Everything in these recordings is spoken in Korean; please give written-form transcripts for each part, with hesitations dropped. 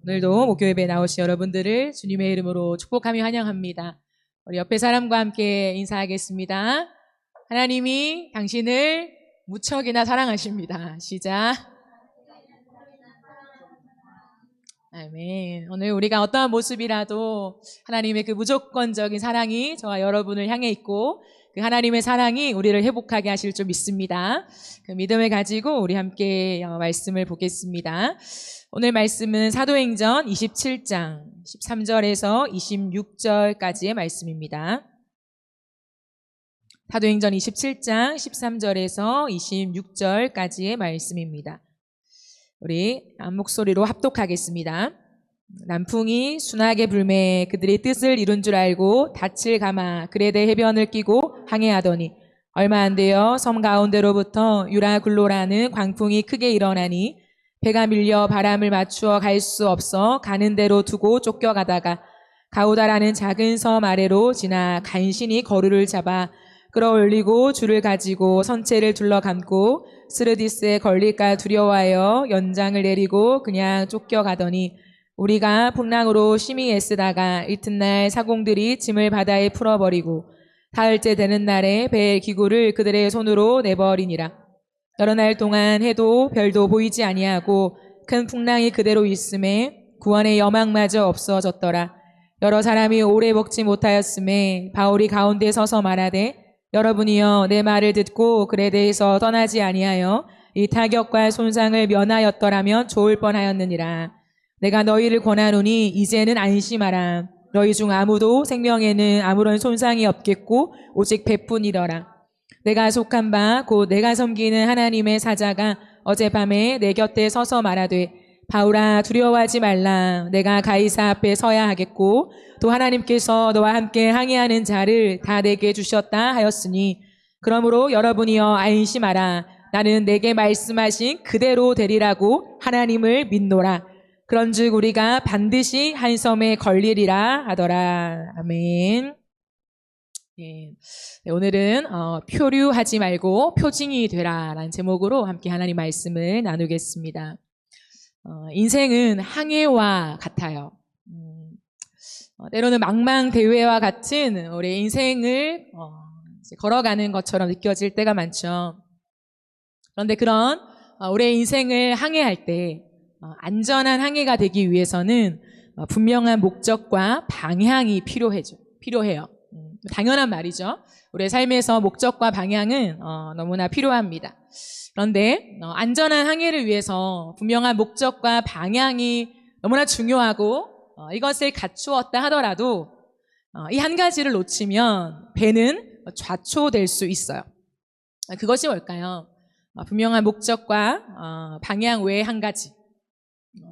오늘도 목요 예배에 나오신 여러분들을 주님의 이름으로 축복하며 환영합니다. 우리 옆에 사람과 함께 인사하겠습니다. 하나님이 당신을 무척이나 사랑하십니다. 시작. 아멘. 오늘 우리가 어떠한 모습이라도 하나님의 그 무조건적인 사랑이 저와 여러분을 향해 있고 그 하나님의 사랑이 우리를 회복하게 하실 줄 믿습니다. 그 믿음을 가지고 우리 함께 말씀을 보겠습니다. 오늘 말씀은 사도행전 27장 13절에서 26절까지의 말씀입니다. 사도행전 27장 13절에서 26절까지의 말씀입니다. 우리 목소리로 합독하겠습니다. 남풍이 순하게 불매 그들이 뜻을 이룬 줄 알고 닻을 감아 그레대 해변을 끼고 항해하더니 얼마 안 되어 섬 가운데로부터 유라굴로라는 광풍이 크게 일어나니 배가 밀려 바람을 맞추어 갈 수 없어 가는 대로 두고 쫓겨가다가 가우다라는 작은 섬 아래로 지나 간신히 거루를 잡아 끌어올리고 줄을 가지고 선체를 둘러감고 스르디스에 걸릴까 두려워하여 연장을 내리고 그냥 쫓겨가더니 우리가 풍랑으로 심히 애쓰다가 이튿날 사공들이 짐을 바다에 풀어버리고 사흘째 되는 날에 배의 기구를 그들의 손으로 내버리니라. 여러 날 동안 해도 별도 보이지 아니하고 큰 풍랑이 그대로 있음에 구원의 여망마저 없어졌더라. 여러 사람이 오래 먹지 못하였음에 바울이 가운데 서서 말하되 여러분이여 내 말을 듣고 그레데에서 떠나지 아니하여 이 타격과 손상을 면하였더라면 좋을 뻔하였느니라. 내가 너희를 권하노니 이제는 안심하라. 너희 중 아무도 생명에는 아무런 손상이 없겠고 오직 배뿐이더라. 내가 속한 바 곧 내가 섬기는 하나님의 사자가 어젯밤에 내 곁에 서서 말하되 바울아 두려워하지 말라. 내가 가이사 앞에 서야 하겠고 또 하나님께서 너와 함께 항해하는 자를 다 내게 주셨다 하였으니 그러므로 여러분이여 안심하라. 나는 내게 말씀하신 그대로 되리라고 하나님을 믿노라. 그런즉 우리가 반드시 한 섬에 걸리리라 하더라. 아멘. 네, 오늘은 표류하지 말고 표징이 되라라는 제목으로 함께 하나님 말씀을 나누겠습니다. 인생은 항해와 같아요. 때로는 망망대해와 같은 우리 인생을 걸어가는 것처럼 느껴질 때가 많죠. 그런데 그런 우리의 인생을 항해할 때 안전한 항해가 되기 위해서는 분명한 목적과 방향이 필요해요. 당연한 말이죠. 우리의 삶에서 목적과 방향은 너무나 필요합니다. 그런데 안전한 항해를 위해서 분명한 목적과 방향이 너무나 중요하고 이것을 갖추었다 하더라도 이 한 가지를 놓치면 배는 좌초될 수 있어요. 그것이 뭘까요? 분명한 목적과 방향 외에 한 가지.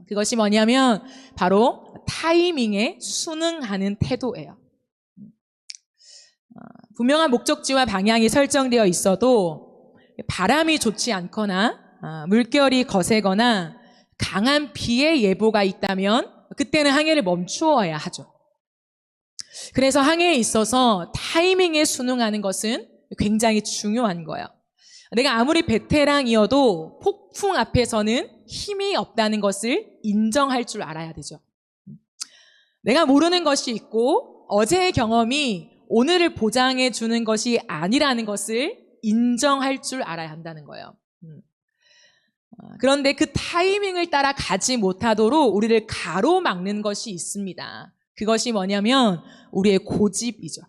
그것이 뭐냐면 바로 타이밍에 순응하는 태도예요. 분명한 목적지와 방향이 설정되어 있어도 바람이 좋지 않거나 물결이 거세거나 강한 비의 예보가 있다면 그때는 항해를 멈추어야 하죠. 그래서 항해에 있어서 타이밍에 순응하는 것은 굉장히 중요한 거예요. 내가 아무리 베테랑이어도 폭풍 앞에서는 힘이 없다는 것을 인정할 줄 알아야 되죠. 내가 모르는 것이 있고 어제의 경험이 오늘을 보장해 주는 것이 아니라는 것을 인정할 줄 알아야 한다는 거예요. 그런데 그 타이밍을 따라 가지 못하도록 우리를 가로막는 것이 있습니다. 그것이 뭐냐면 우리의 고집이죠.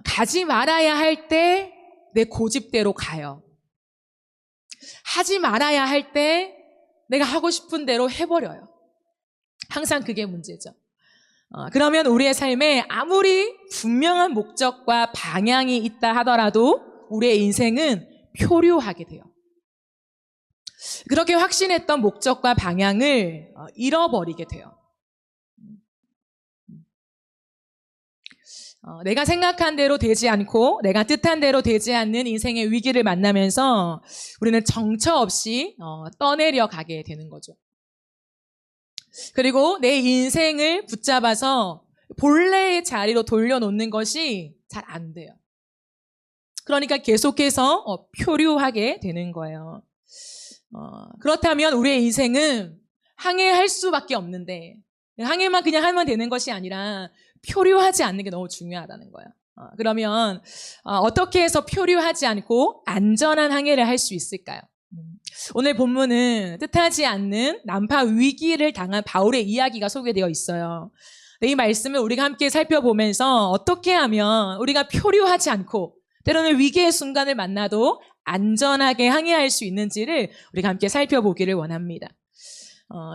가지 말아야 할 때 내 고집대로 가요. 하지 말아야 할 때 내가 하고 싶은 대로 해버려요. 항상 그게 문제죠. 그러면 우리의 삶에 아무리 분명한 목적과 방향이 있다 하더라도 우리의 인생은 표류하게 돼요. 그렇게 확신했던 목적과 방향을 잃어버리게 돼요. 내가 생각한 대로 되지 않고 내가 뜻한 대로 되지 않는 인생의 위기를 만나면서 우리는 정처 없이 떠내려 가게 되는 거죠. 그리고 내 인생을 붙잡아서 본래의 자리로 돌려놓는 것이 잘 안 돼요. 그러니까 계속해서 표류하게 되는 거예요. 그렇다면 우리의 인생은 항해할 수밖에 없는데 항해만 그냥 하면 되는 것이 아니라 표류하지 않는 게 너무 중요하다는 거예요. 그러면 어떻게 해서 표류하지 않고 안전한 항해를 할 수 있을까요? 오늘 본문은 뜻하지 않는 난파 위기를 당한 바울의 이야기가 소개되어 있어요. 이 말씀을 우리가 함께 살펴보면서 어떻게 하면 우리가 표류하지 않고 때로는 위기의 순간을 만나도 안전하게 항해할 수 있는지를 우리가 함께 살펴보기를 원합니다.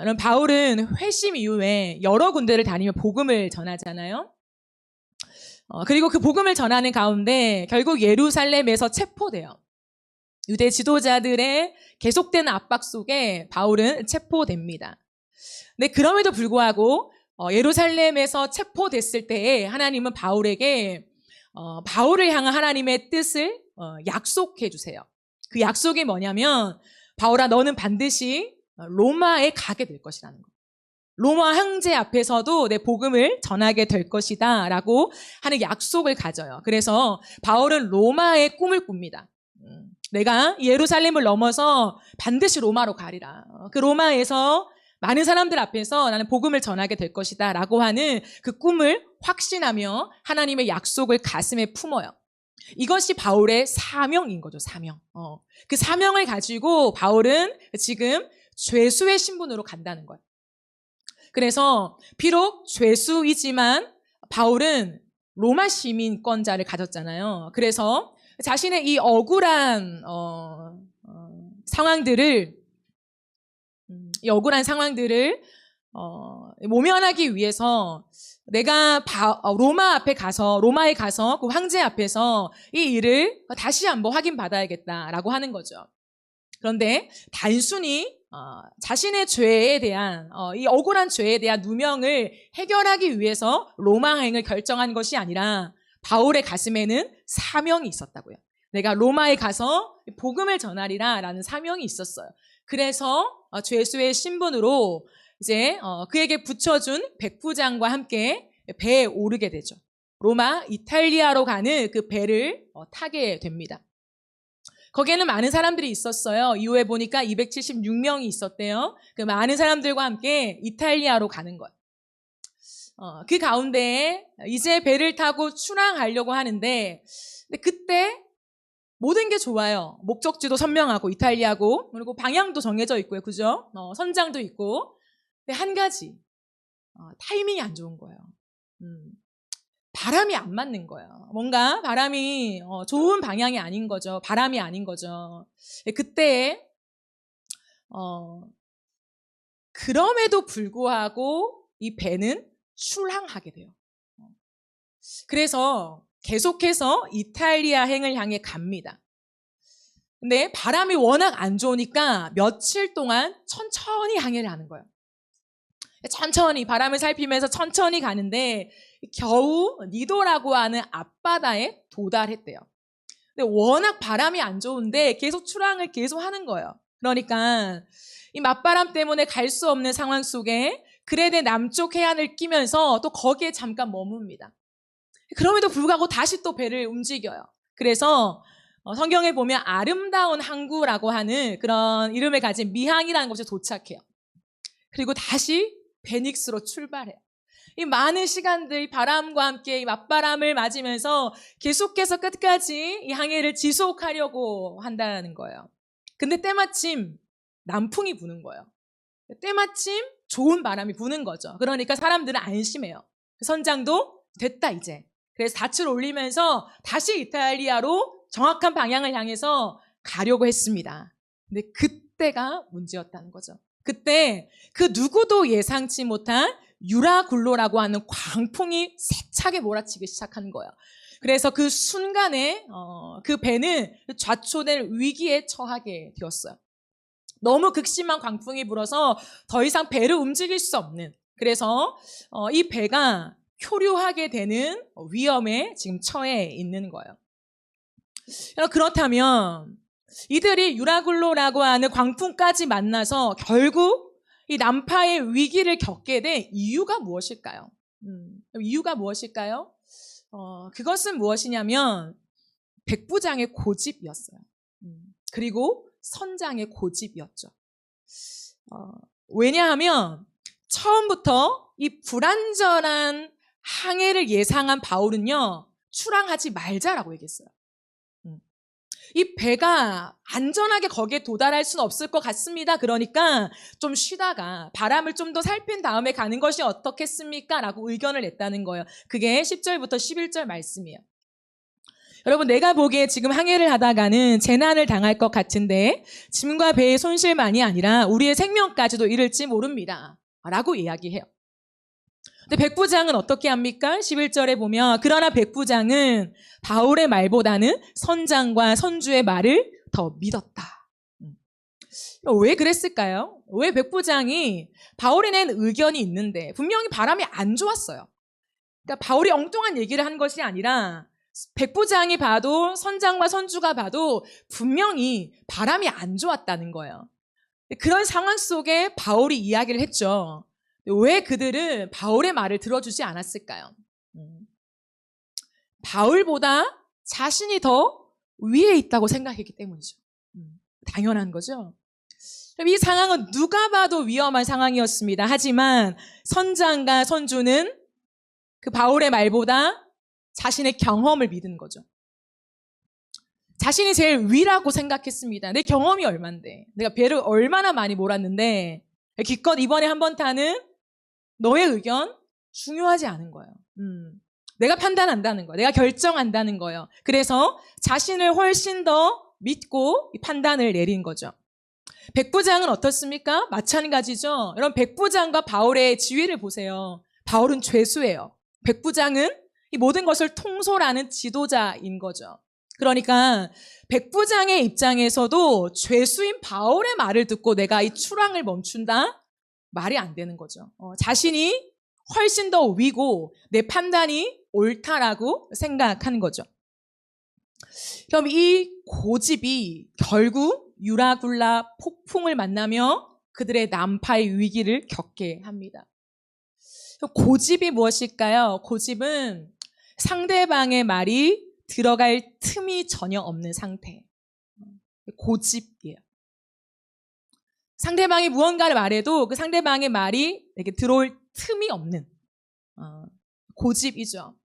이런 바울은 회심 이후에 여러 군데를 다니며 복음을 전하잖아요. 그리고 그 복음을 전하는 가운데 결국 예루살렘에서 체포돼요. 유대 지도자들의 계속되는 압박 속에 바울은 체포됩니다. 근데 그럼에도 불구하고 예루살렘에서 체포됐을 때에 하나님은 바울에게 바울을 향한 하나님의 뜻을 약속해 주세요. 그 약속이 뭐냐면 바울아 너는 반드시 로마에 가게 될 것이라는 거예요. 로마 황제 앞에서도 내 복음을 전하게 될 것이다 라고 하는 약속을 가져요. 그래서 바울은 로마의 꿈을 꿉니다. 내가 예루살렘을 넘어서 반드시 로마로 가리라. 그 로마에서 많은 사람들 앞에서 나는 복음을 전하게 될 것이다 라고 하는 그 꿈을 확신하며 하나님의 약속을 가슴에 품어요. 이것이 바울의 사명인 거죠. 사명. 그 사명을 가지고 바울은 지금 죄수의 신분으로 간다는 거예요. 그래서 비록 죄수이지만 바울은 로마 시민권자를 가졌잖아요. 그래서 자신의 이 억울한 상황들을 모면하기 위해서 내가 로마에 가서 그 황제 앞에서 이 일을 다시 한번 확인받아야겠다라고 하는 거죠. 그런데 단순히 자신의 죄에 대한 이 억울한 죄에 대한 누명을 해결하기 위해서 로마행을 결정한 것이 아니라 바울의 가슴에는 사명이 있었다고요. 내가 로마에 가서 복음을 전하리라 라는 사명이 있었어요. 그래서 죄수의 신분으로 이제 그에게 붙여준 백부장과 함께 배에 오르게 되죠. 로마 이탈리아로 가는 그 배를 타게 됩니다. 거기에는 많은 사람들이 있었어요. 이후에 보니까 276명이 있었대요. 그 많은 사람들과 함께 이탈리아로 가는 거예요. 그 가운데 이제 배를 타고 출항하려고 하는데 그때 모든 게 좋아요. 목적지도 선명하고 이탈리아고 그리고 방향도 정해져 있고요. 그죠? 선장도 있고. 근데 한 가지 타이밍이 안 좋은 거예요. 바람이 안 맞는 거예요. 뭔가 바람이 좋은 방향이 아닌 거죠. 바람이 아닌 거죠. 그때 그럼에도 불구하고 이 배는 출항하게 돼요. 그래서 계속해서 이탈리아행을 향해 갑니다. 근데 바람이 워낙 안 좋으니까 며칠 동안 천천히 항해를 하는 거예요. 천천히 바람을 살피면서 천천히 가는데 겨우 니도라고 하는 앞바다에 도달했대요. 근데 워낙 바람이 안 좋은데 계속 출항을 계속 하는 거예요. 그러니까 이 맞바람 때문에 갈 수 없는 상황 속에 그레데 남쪽 해안을 끼면서 또 거기에 잠깐 머뭅니다. 그럼에도 불구하고 다시 또 배를 움직여요. 그래서 성경에 보면 아름다운 항구라고 하는 그런 이름을 가진 미항이라는 곳에 도착해요. 그리고 다시 베닉스로 출발해요. 이 많은 시간들 바람과 함께 이 맞바람을 맞으면서 계속해서 끝까지 이 항해를 지속하려고 한다는 거예요. 근데 때마침 남풍이 부는 거예요. 때마침 좋은 바람이 부는 거죠. 그러니까 사람들은 안심해요. 선장도 됐다 이제. 그래서 닻을 올리면서 다시 이탈리아로 정확한 방향을 향해서 가려고 했습니다. 근데 그때가 문제였다는 거죠. 그때 그 누구도 예상치 못한 유라굴로라고 하는 광풍이 세차게 몰아치기 시작한 거예요. 그래서 그 순간에 그 배는 좌초될 위기에 처하게 되었어요. 너무 극심한 광풍이 불어서 더 이상 배를 움직일 수 없는, 그래서 이 배가 표류하게 되는 위험에 지금 처해 있는 거예요. 그렇다면 이들이 유라굴로라고 하는 광풍까지 만나서 결국 이 난파의 위기를 겪게 된 이유가 무엇일까요? 이유가 무엇일까요? 그것은 무엇이냐면 백부장의 고집이었어요. 그리고 선장의 고집이었죠. 왜냐하면 처음부터 이 불완전한 항해를 예상한 바울은요, 출항하지 말자라고 얘기했어요. 이 배가 안전하게 거기에 도달할 수는 없을 것 같습니다. 그러니까 좀 쉬다가 바람을 좀 더 살핀 다음에 가는 것이 어떻겠습니까? 라고 의견을 냈다는 거예요. 그게 10절부터 11절 말씀이에요. 여러분, 내가 보기에 지금 항해를 하다가는 재난을 당할 것 같은데 짐과 배의 손실만이 아니라 우리의 생명까지도 이를지 모릅니다. 라고 이야기해요. 근데 백부장은 어떻게 합니까? 11절에 보면 그러나 백부장은 바울의 말보다는 선장과 선주의 말을 더 믿었다. 왜 그랬을까요? 왜 백부장이 바울이 낸 의견이 있는데 분명히 바람이 안 좋았어요. 그러니까 바울이 엉뚱한 얘기를 한 것이 아니라 백부장이 봐도 선장과 선주가 봐도 분명히 바람이 안 좋았다는 거예요. 그런 상황 속에 바울이 이야기를 했죠. 왜 그들은 바울의 말을 들어주지 않았을까요? 바울보다 자신이 더 위에 있다고 생각했기 때문이죠. 당연한 거죠. 이 상황은 누가 봐도 위험한 상황이었습니다. 하지만 선장과 선주는 그 바울의 말보다 자신의 경험을 믿은 거죠. 자신이 제일 위라고 생각했습니다. 내 경험이 얼만데, 내가 배를 얼마나 많이 몰았는데 기껏 이번에 한번 타는 너의 의견 중요하지 않은 거예요. 내가 판단한다는 거예요. 내가 결정한다는 거예요. 그래서 자신을 훨씬 더 믿고 판단을 내린 거죠. 백부장은 어떻습니까? 마찬가지죠. 여러분, 백부장과 바울의 지위를 보세요. 바울은 죄수예요. 백부장은 이 모든 것을 통솔하는 지도자인 거죠. 그러니까 백부장의 입장에서도 죄수인 바울의 말을 듣고 내가 이 출항을 멈춘다? 말이 안 되는 거죠. 자신이 훨씬 더 위고 내 판단이 옳다라고 생각하는 거죠. 그럼 이 고집이 결국 유라굴라 폭풍을 만나며 그들의 난파의 위기를 겪게 합니다. 고집이 무엇일까요? 고집은 상대방의 말이 들어갈 틈이 전혀 없는 상태. 고집이에요. 상대방이 무언가를 말해도 그 상대방의 말이 내게 들어올 틈이 없는 고집이죠.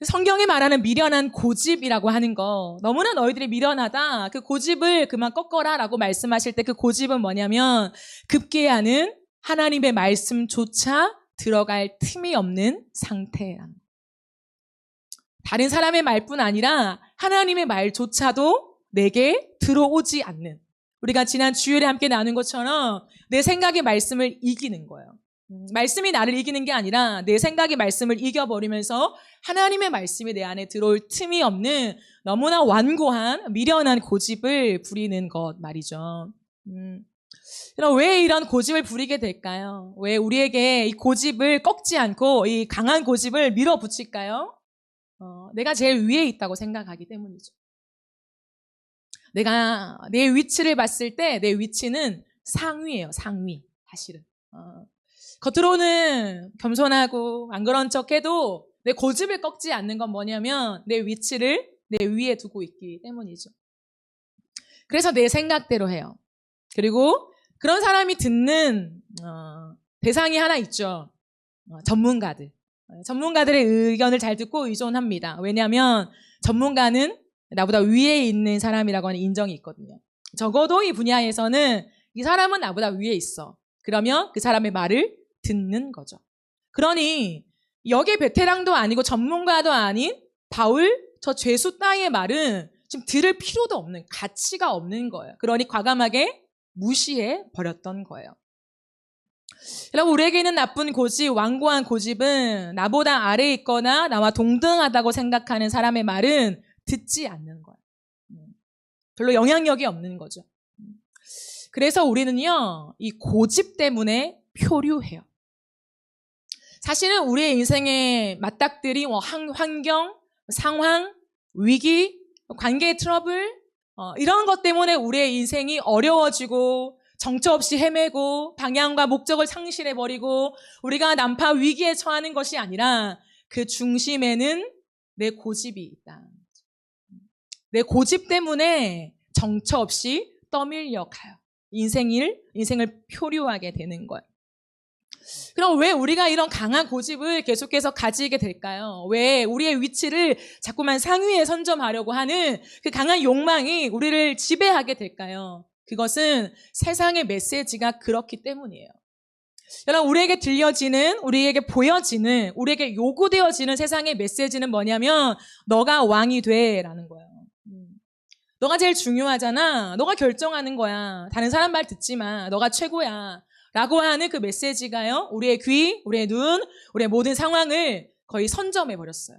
성경이 말하는 미련한 고집이라고 하는 거, 너무나 너희들이 미련하다, 그 고집을 그만 꺾어라 라고 말씀하실 때 그 고집은 뭐냐면 급기야는 하나님의 말씀조차 들어갈 틈이 없는 상태라는 거예요. 다른 사람의 말뿐 아니라 하나님의 말조차도 내게 들어오지 않는, 우리가 지난 주일에 함께 나눈 것처럼 내 생각의 말씀을 이기는 거예요. 말씀이 나를 이기는 게 아니라 내 생각의 말씀을 이겨버리면서 하나님의 말씀이 내 안에 들어올 틈이 없는 너무나 완고한 미련한 고집을 부리는 것 말이죠. 왜 이런 고집을 부리게 될까요? 왜 우리에게 이 고집을 꺾지 않고 이 강한 고집을 밀어붙일까요? 내가 제일 위에 있다고 생각하기 때문이죠. 내가 내 위치를 봤을 때 내 위치는 상위예요, 상위. 사실은. 겉으로는 겸손하고 안 그런 척해도 내 고집을 꺾지 않는 건 뭐냐면 내 위치를 내 위에 두고 있기 때문이죠. 그래서 내 생각대로 해요. 그리고 그런 사람이 듣는 대상이 하나 있죠. 전문가들. 전문가들의 의견을 잘 듣고 의존합니다. 왜냐하면 전문가는 나보다 위에 있는 사람이라고 하는 인정이 있거든요. 적어도 이 분야에서는 이 사람은 나보다 위에 있어. 그러면 그 사람의 말을 듣는 거죠. 그러니 여기에 베테랑도 아니고 전문가도 아닌 바울, 저 죄수 따위의 말은 지금 들을 필요도 없는, 가치가 없는 거예요. 그러니 과감하게 무시해 버렸던 거예요. 여러분, 우리에게 있는 나쁜 고집, 완고한 고집은 나보다 아래에 있거나 나와 동등하다고 생각하는 사람의 말은 듣지 않는 거예요. 별로 영향력이 없는 거죠. 그래서 우리는요, 이 고집 때문에 표류해요. 사실은 우리의 인생의 맞닥뜨리 환경, 상황, 위기, 관계의 트러블, 이런 것 때문에 우리의 인생이 어려워지고 정처 없이 헤매고 방향과 목적을 상실해버리고 우리가 난파 위기에 처하는 것이 아니라 그 중심에는 내 고집이 있다. 내 고집 때문에 정처 없이 떠밀려 가요. 인생을 표류하게 되는 거예요. 그럼 왜 우리가 이런 강한 고집을 계속해서 가지게 될까요? 왜 우리의 위치를 자꾸만 상위에 선점하려고 하는 그 강한 욕망이 우리를 지배하게 될까요? 그것은 세상의 메시지가 그렇기 때문이에요. 여러분, 우리에게 들려지는, 우리에게 보여지는, 우리에게 요구되어지는 세상의 메시지는 뭐냐면 너가 왕이 돼라는 거예요. 너가 제일 중요하잖아. 너가 결정하는 거야. 다른 사람 말 듣지 마. 너가 최고야. 라고 하는 그 메시지가요, 우리의 귀, 우리의 눈, 우리의 모든 상황을 거의 선점해 버렸어요.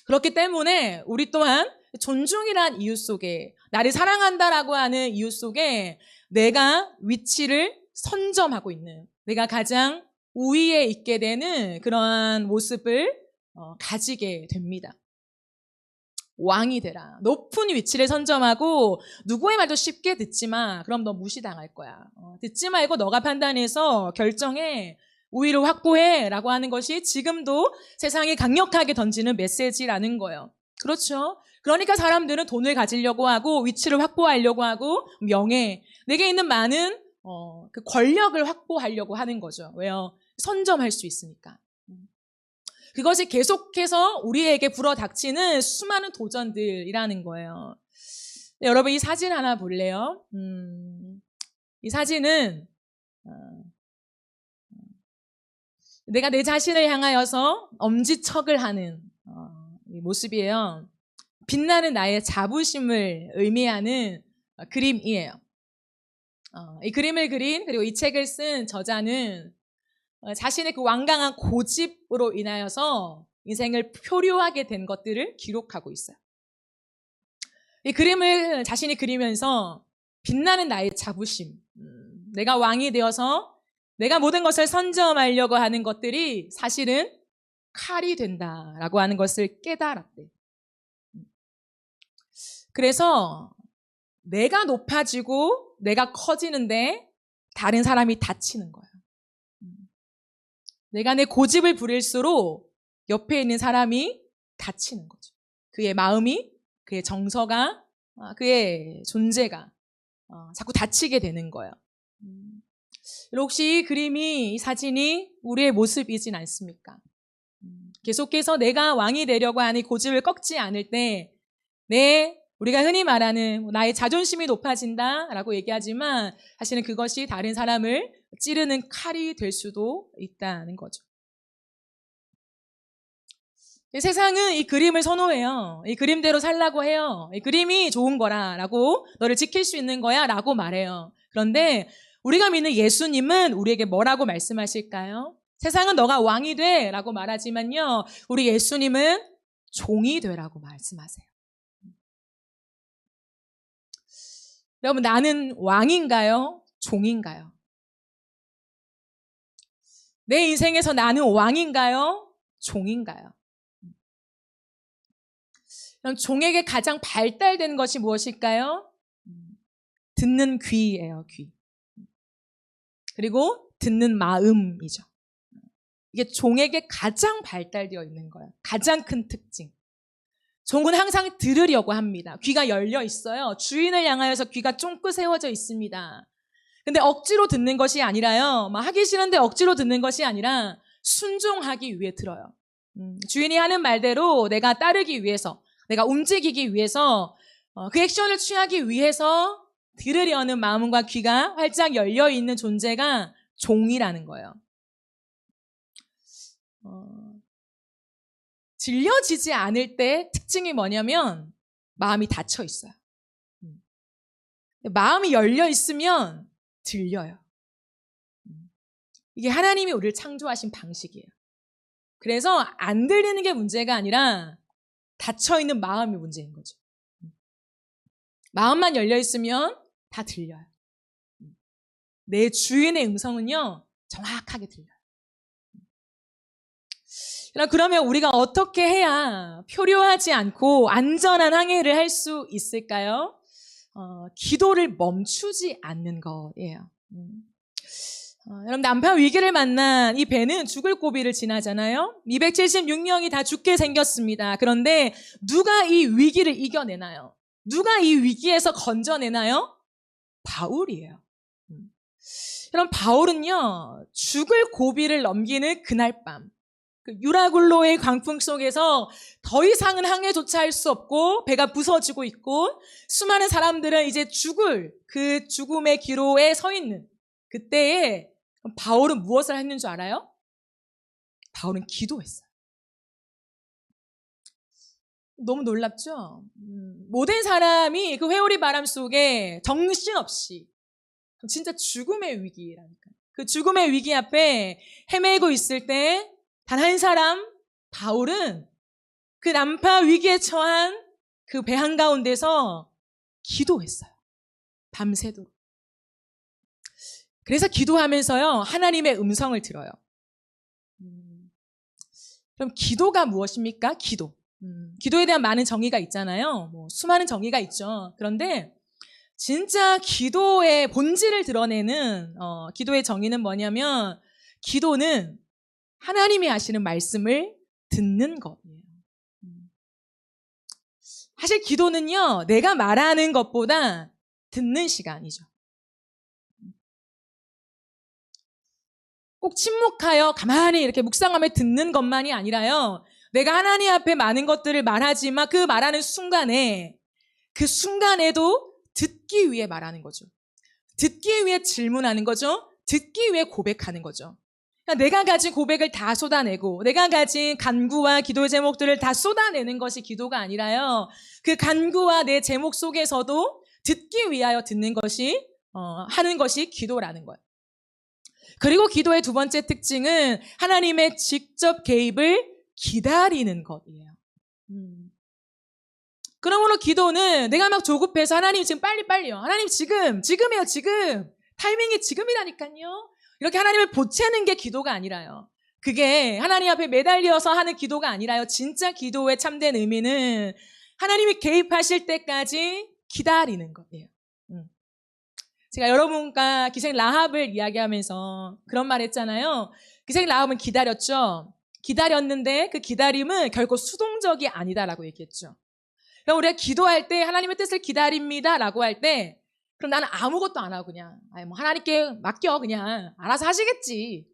그렇기 때문에 우리 또한 존중이란 이유 속에, 나를 사랑한다라고 하는 이유 속에 내가 위치를 선점하고 있는, 내가 가장 우위에 있게 되는 그러한 모습을 가지게 됩니다. 왕이 되라. 높은 위치를 선점하고 누구의 말도 쉽게 듣지 마. 그럼 너 무시당할 거야. 듣지 말고 너가 판단해서 결정해. 우위를 확보해. 라고 하는 것이 지금도 세상에 강력하게 던지는 메시지라는 거예요. 그렇죠? 그러니까 사람들은 돈을 가지려고 하고 위치를 확보하려고 하고 명예, 내게 있는 많은 그 권력을 확보하려고 하는 거죠. 왜요? 선점할 수 있으니까. 그것이 계속해서 우리에게 불어닥치는 수많은 도전들이라는 거예요. 네, 여러분, 이 사진 하나 볼래요? 이 사진은 내가 내 자신을 향하여서 엄지척을 하는 이 모습이에요. 빛나는 나의 자부심을 의미하는 그림이에요. 이 그림을 그린, 그리고 이 책을 쓴 저자는 자신의 그 완강한 고집으로 인하여서 인생을 표류하게 된 것들을 기록하고 있어요. 이 그림을 자신이 그리면서 빛나는 나의 자부심, 내가 왕이 되어서 내가 모든 것을 선점하려고 하는 것들이 사실은 칼이 된다라고 하는 것을 깨달았대. 그래서 내가 높아지고 내가 커지는데 다른 사람이 다치는 거예요. 내가 내 고집을 부릴수록 옆에 있는 사람이 다치는 거죠. 그의 마음이, 그의 정서가, 그의 존재가 자꾸 다치게 되는 거예요. 혹시 이 그림이, 이 사진이 우리의 모습이진 않습니까? 계속해서 내가 왕이 되려고 하는 고집을 꺾지 않을 때, 우리가 흔히 말하는 나의 자존심이 높아진다라고 얘기하지만 사실은 그것이 다른 사람을 찌르는 칼이 될 수도 있다는 거죠. 세상은 이 그림을 선호해요. 이 그림대로 살라고 해요. 이 그림이 좋은 거라라고, 너를 지킬 수 있는 거야 라고 말해요. 그런데 우리가 믿는 예수님은 우리에게 뭐라고 말씀하실까요? 세상은 너가 왕이 돼 라고 말하지만요, 우리 예수님은 종이 되라고 말씀하세요. 여러분, 나는 왕인가요? 종인가요? 내 인생에서 나는 왕인가요? 종인가요? 그럼 종에게 가장 발달된 것이 무엇일까요? 듣는 귀예요, 귀. 그리고 듣는 마음이죠. 이게 종에게 가장 발달되어 있는 거예요. 가장 큰 특징. 종은 항상 들으려고 합니다. 귀가 열려 있어요. 주인을 향하여서 귀가 쫑긋 세워져 있습니다. 근데 억지로 듣는 것이 아니라요, 하기 싫은데 억지로 듣는 것이 아니라 순종하기 위해 들어요. 주인이 하는 말대로 내가 따르기 위해서, 내가 움직이기 위해서, 그 액션을 취하기 위해서 들으려는 마음과 귀가 활짝 열려 있는 존재가 종이라는 거예요. 들려지지 않을 때 특징이 뭐냐면 마음이 닫혀 있어요. 마음이 열려 있으면 들려요. 이게 하나님이 우리를 창조하신 방식이에요. 그래서 안 들리는 게 문제가 아니라 닫혀있는 마음이 문제인 거죠. 마음만 열려 있으면 다 들려요. 내 주인의 음성은요, 정확하게 들려요. 그러면 우리가 어떻게 해야 표류하지 않고 안전한 항해를 할 수 있을까요? 기도를 멈추지 않는 거예요. 여러분, 난파 위기를 만난 이 배는 죽을 고비를 지나잖아요. 276명이 다 죽게 생겼습니다. 그런데 누가 이 위기를 이겨내나요? 누가 이 위기에서 건져내나요? 바울이에요. 여러분, 바울은요, 죽을 고비를 넘기는 그날 밤, 그 유라굴로의 광풍 속에서 더 이상은 항해조차 할 수 없고 배가 부서지고 있고 수많은 사람들은 이제 죽을 그 죽음의 기로에 서 있는 그때에 바울은 무엇을 했는 줄 알아요? 바울은 기도했어요. 너무 놀랍죠? 모든 사람이 그 회오리 바람 속에 정신없이 진짜 죽음의 위기라니까. 그 죽음의 위기 앞에 헤매고 있을 때 단 한 사람, 바울은 그 난파 위기에 처한 그 배 한가운데서 기도했어요. 밤새도록. 그래서 기도하면서요, 하나님의 음성을 들어요. 그럼 기도가 무엇입니까? 기도. 기도에 대한 많은 정의가 있잖아요. 수많은 정의가 있죠. 그런데 진짜 기도의 본질을 드러내는 기도의 정의는 뭐냐면 기도는 하나님이 하시는 말씀을 듣는 것이에요. 사실 기도는요, 내가 말하는 것보다 듣는 시간이죠. 꼭 침묵하여 가만히 이렇게 묵상하며 듣는 것만이 아니라요, 내가 하나님 앞에 많은 것들을 말하지만 그 말하는 순간에 그 순간에도 듣기 위해 말하는 거죠. 듣기 위해 질문하는 거죠. 듣기 위해 고백하는 거죠. 그러니까 내가 가진 고백을 다 쏟아내고 내가 가진 간구와 기도의 제목들을 다 쏟아내는 것이 기도가 아니라요, 그 간구와 내 제목 속에서도 듣기 위하여 듣는 것이 하는 것이 기도라는 거예요. 그리고 기도의 두 번째 특징은 하나님의 직접 개입을 기다리는 것이에요. 그러므로 기도는 내가 막 조급해서 하나님 지금 빨리빨리요, 하나님 지금이에요, 지금 타이밍이 지금이라니까요, 이렇게 하나님을 보채는 게 기도가 아니라요, 그게 하나님 앞에 매달려서 하는 기도가 아니라요, 진짜 기도의 참된 의미는 하나님이 개입하실 때까지 기다리는 거예요. 제가 여러분과 기생 라합을 이야기하면서 그런 말 했잖아요. 기생 라합은 기다렸죠. 기다렸는데 그 기다림은 결코 수동적이 아니다라고 얘기했죠. 그럼 우리가 기도할 때 하나님의 뜻을 기다립니다라고 할 때 그럼 나는 아무것도 안 하고 그냥 하나님께 맡겨, 그냥 알아서 하시겠지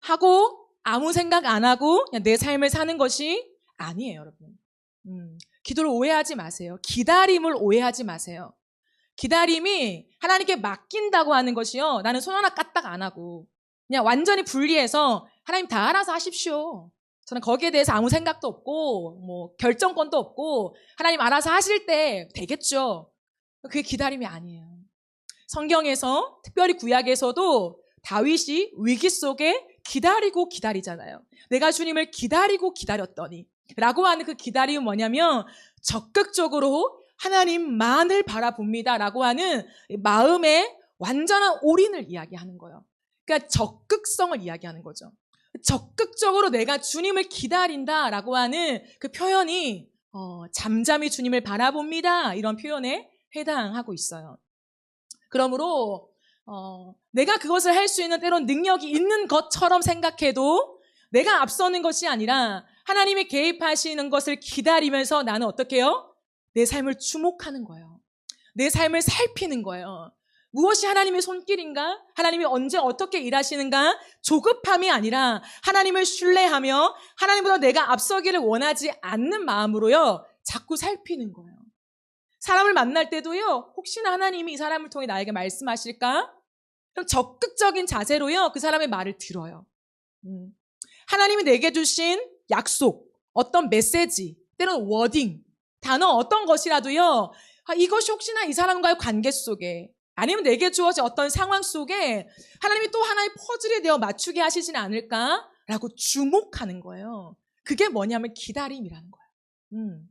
하고 아무 생각 안 하고 그냥 내 삶을 사는 것이 아니에요, 여러분. 기도를 오해하지 마세요. 기다림을 오해하지 마세요. 기다림이 하나님께 맡긴다고 하는 것이요, 나는 손 하나 까딱 안 하고 그냥 완전히 분리해서 하나님 다 알아서 하십시오, 저는 거기에 대해서 아무 생각도 없고 결정권도 없고 하나님 알아서 하실 때 되겠죠. 그게 기다림이 아니에요. 성경에서 특별히 구약에서도 다윗이 위기 속에 기다리잖아요. 내가 주님을 기다리고 기다렸더니 라고 하는 그 기다림은 뭐냐면 적극적으로 하나님만을 바라봅니다 라고 하는 마음의 완전한 올인을 이야기하는 거예요. 그러니까 적극성을 이야기하는 거죠. 적극적으로 내가 주님을 기다린다라고 하는 그 표현이 잠잠히 주님을 바라봅니다, 이런 표현에 해당하고 있어요. 그러므로 내가 그것을 할 수 있는 때론 능력이 있는 것처럼 생각해도 내가 앞서는 것이 아니라 하나님이 개입하시는 것을 기다리면서 나는 어떻게 해요? 내 삶을 주목하는 거예요. 내 삶을 살피는 거예요. 무엇이 하나님의 손길인가? 하나님이 언제 어떻게 일하시는가? 조급함이 아니라 하나님을 신뢰하며 하나님보다 내가 앞서기를 원하지 않는 마음으로요, 자꾸 살피는 거예요. 사람을 만날 때도요, 혹시나 하나님이 이 사람을 통해 나에게 말씀하실까? 그럼 적극적인 자세로요, 그 사람의 말을 들어요. 하나님이 내게 주신 약속, 어떤 메시지, 때로는 워딩, 단어 어떤 것이라도요, 이것이 혹시나 이 사람과의 관계 속에 아니면 내게 주어진 어떤 상황 속에 하나님이 또 하나의 퍼즐이 되어 맞추게 하시진 않을까라고 주목하는 거예요. 그게 뭐냐면 기다림이라는 거예요.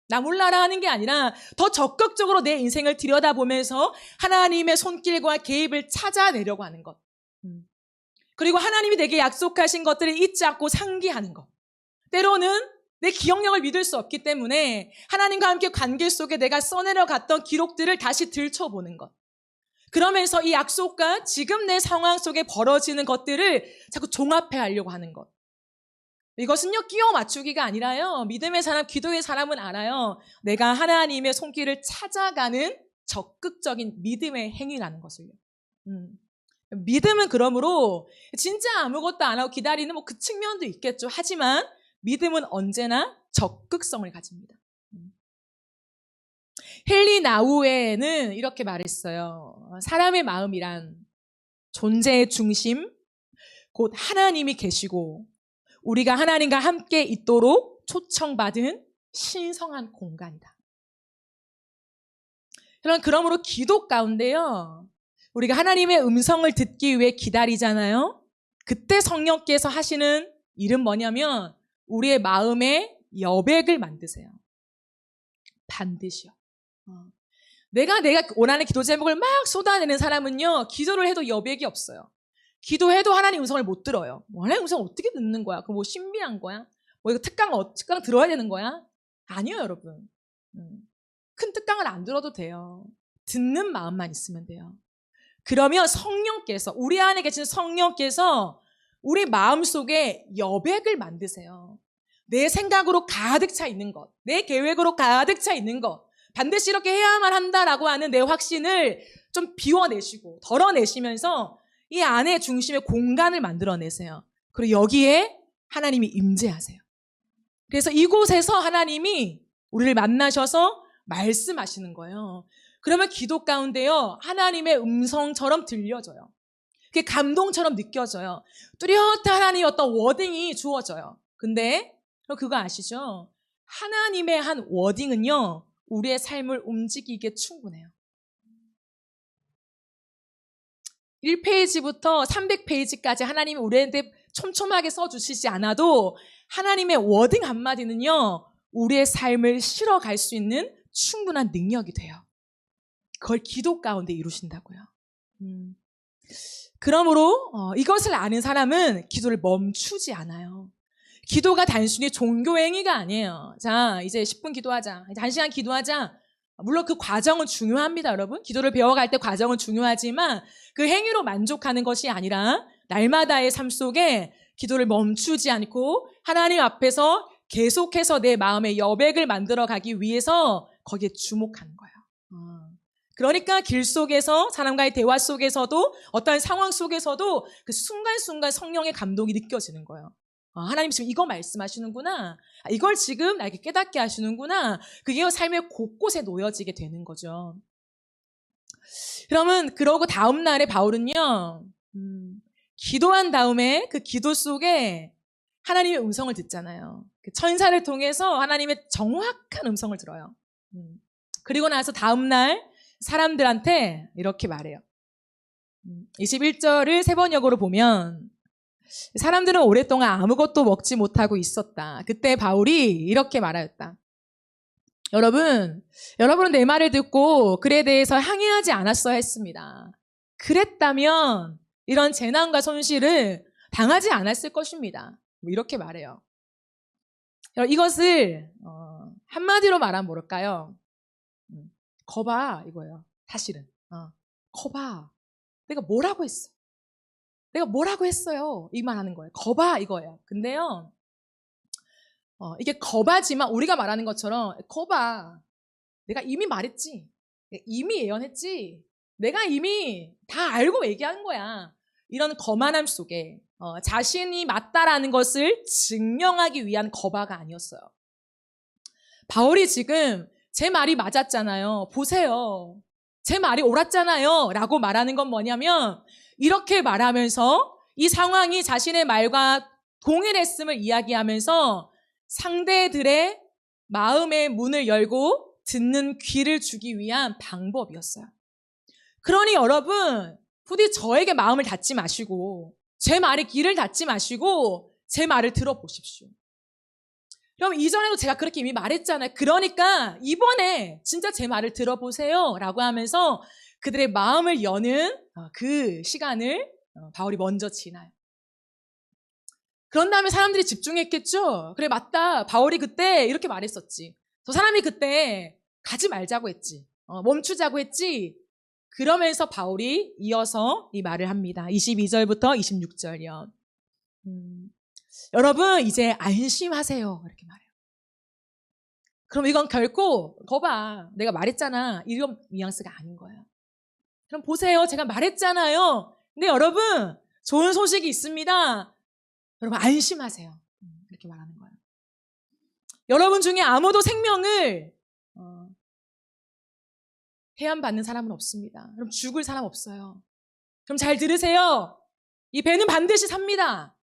나 몰라라 하는 게 아니라 더 적극적으로 내 인생을 들여다보면서 하나님의 손길과 개입을 찾아내려고 하는 것. 그리고 하나님이 내게 약속하신 것들을 잊지 않고 상기하는 것. 때로는 내 기억력을 믿을 수 없기 때문에 하나님과 함께 관계 속에 내가 써내려갔던 기록들을 다시 들춰보는 것. 그러면서 이 약속과 지금 내 상황 속에 벌어지는 것들을 자꾸 종합해하려고 하는 것. 이것은요, 끼워 맞추기가 아니라요, 믿음의 사람, 기도의 사람은 알아요. 내가 하나님의 손길을 찾아가는 적극적인 믿음의 행위라는 것을요. 믿음은 그러므로 진짜 아무것도 안 하고 기다리는 그 측면도 있겠죠. 하지만 믿음은 언제나 적극성을 가집니다. 헨리 나우에는 이렇게 말했어요. 사람의 마음이란 존재의 중심, 곧 하나님이 계시고 우리가 하나님과 함께 있도록 초청받은 신성한 공간이다. 그러므로 기도 가운데요, 우리가 하나님의 음성을 듣기 위해 기다리잖아요. 그때 성령께서 하시는 일은 뭐냐면 우리의 마음에 여백을 만드세요. 반드시요. 내가 원하는 기도 제목을 막 쏟아내는 사람은요, 기도를 해도 여백이 없어요. 기도해도 하나님 음성을 못 들어요. 하나님 음성을 어떻게 듣는 거야? 그거 신비한 거야? 이거 특강 들어야 되는 거야? 아니요, 여러분. 큰 특강을 안 들어도 돼요. 듣는 마음만 있으면 돼요. 그러면 성령께서, 우리 안에 계신 성령께서 우리 마음속에 여백을 만드세요. 내 생각으로 가득 차 있는 것, 내 계획으로 가득 차 있는 것, 반드시 이렇게 해야만 한다라고 하는 내 확신을 좀 비워내시고 덜어내시면서 이 안에 중심에 공간을 만들어내세요. 그리고 여기에 하나님이 임재하세요. 그래서 이곳에서 하나님이 우리를 만나셔서 말씀하시는 거예요. 그러면 기도 가운데요, 하나님의 음성처럼 들려져요. 그게 감동처럼 느껴져요. 뚜렷한 하나님의 어떤 워딩이 주어져요. 근데 그거 아시죠? 하나님의 한 워딩은요, 우리의 삶을 움직이기에 충분해요. 1페이지부터 300페이지까지 하나님이 우리한테 촘촘하게 써주시지 않아도 하나님의 워딩 한마디는요, 우리의 삶을 실어갈 수 있는 충분한 능력이 돼요. 그걸 기도 가운데 이루신다고요. 그러므로 이것을 아는 사람은 기도를 멈추지 않아요. 기도가 단순히 종교 행위가 아니에요. 자, 이제 10분 기도하자. 1시간 기도하자. 물론 그 과정은 중요합니다, 여러분. 기도를 배워갈 때 과정은 중요하지만 그 행위로 만족하는 것이 아니라 날마다의 삶 속에 기도를 멈추지 않고 하나님 앞에서 계속해서 내 마음의 여백을 만들어가기 위해서 거기에 주목하는 거예요. 그러니까 길 속에서, 사람과의 대화 속에서도, 어떠한 상황 속에서도 그 순간순간 성령의 감동이 느껴지는 거예요. 하나님 지금 이거 말씀하시는구나. 이걸 지금 나에게 깨닫게 하시는구나. 그게 삶의 곳곳에 놓여지게 되는 거죠. 그러면 그러고 다음 날에 바울은요, 기도한 다음에 그 기도 속에 하나님의 음성을 듣잖아요. 그 천사를 통해서 하나님의 정확한 음성을 들어요. 그리고 나서 다음 날 사람들한테 이렇게 말해요. 21절을 세 번역으로 보면 사람들은 오랫동안 아무것도 먹지 못하고 있었다. 그때 바울이 이렇게 말하였다. 여러분은 내 말을 듣고 글에 대해서 항의하지 않았어야 했습니다. 그랬다면 이런 재난과 손실을 당하지 않았을 것입니다. 이렇게 말해요. 이것을 한마디로 말하면 뭘까요? 거봐, 이거예요. 사실은. 거봐. 내가 뭐라고 했어? 내가 뭐라고 했어요? 이 말 하는 거예요. 거봐, 이거예요. 근데요, 이게 거봐지만 우리가 말하는 것처럼, 거봐. 내가 이미 말했지. 내가 이미 예언했지. 내가 이미 다 알고 얘기한 거야. 이런 거만함 속에 자신이 맞다라는 것을 증명하기 위한 거봐가 아니었어요. 바울이 지금 제 말이 맞았잖아요. 보세요. 제 말이 옳았잖아요. 라고 말하는 건 뭐냐면 이렇게 말하면서 이 상황이 자신의 말과 동일했음을 이야기하면서 상대들의 마음의 문을 열고 듣는 귀를 주기 위한 방법이었어요. 그러니 여러분, 부디 저에게 마음을 닫지 마시고 제 말에 귀를 닫지 마시고 제 말을 들어보십시오. 그럼 이전에도 제가 그렇게 이미 말했잖아요. 그러니까 이번에 진짜 제 말을 들어보세요 라고 하면서 그들의 마음을 여는 그 시간을 바울이 먼저 지나요. 그런 다음에 사람들이 집중했겠죠. 그래, 맞다. 바울이 그때 이렇게 말했었지. 저 사람이 그때 가지 말자고 했지. 멈추자고 했지. 그러면서 바울이 이어서 이 말을 합니다. 22절부터 26절이요. 여러분, 이제 안심하세요. 이렇게 말해요. 그럼 이건 결코 거봐 내가 말했잖아 이런 뉘앙스가 아닌 거예요. 그럼 보세요 제가 말했잖아요. 근데 여러분 좋은 소식이 있습니다. 여러분 안심하세요. 이렇게 말하는 거예요. 여러분 중에 아무도 생명을 해함받는 사람은 없습니다. 그럼 죽을 사람 없어요. 그럼 잘 들으세요. 이 배는 반드시 삽니다.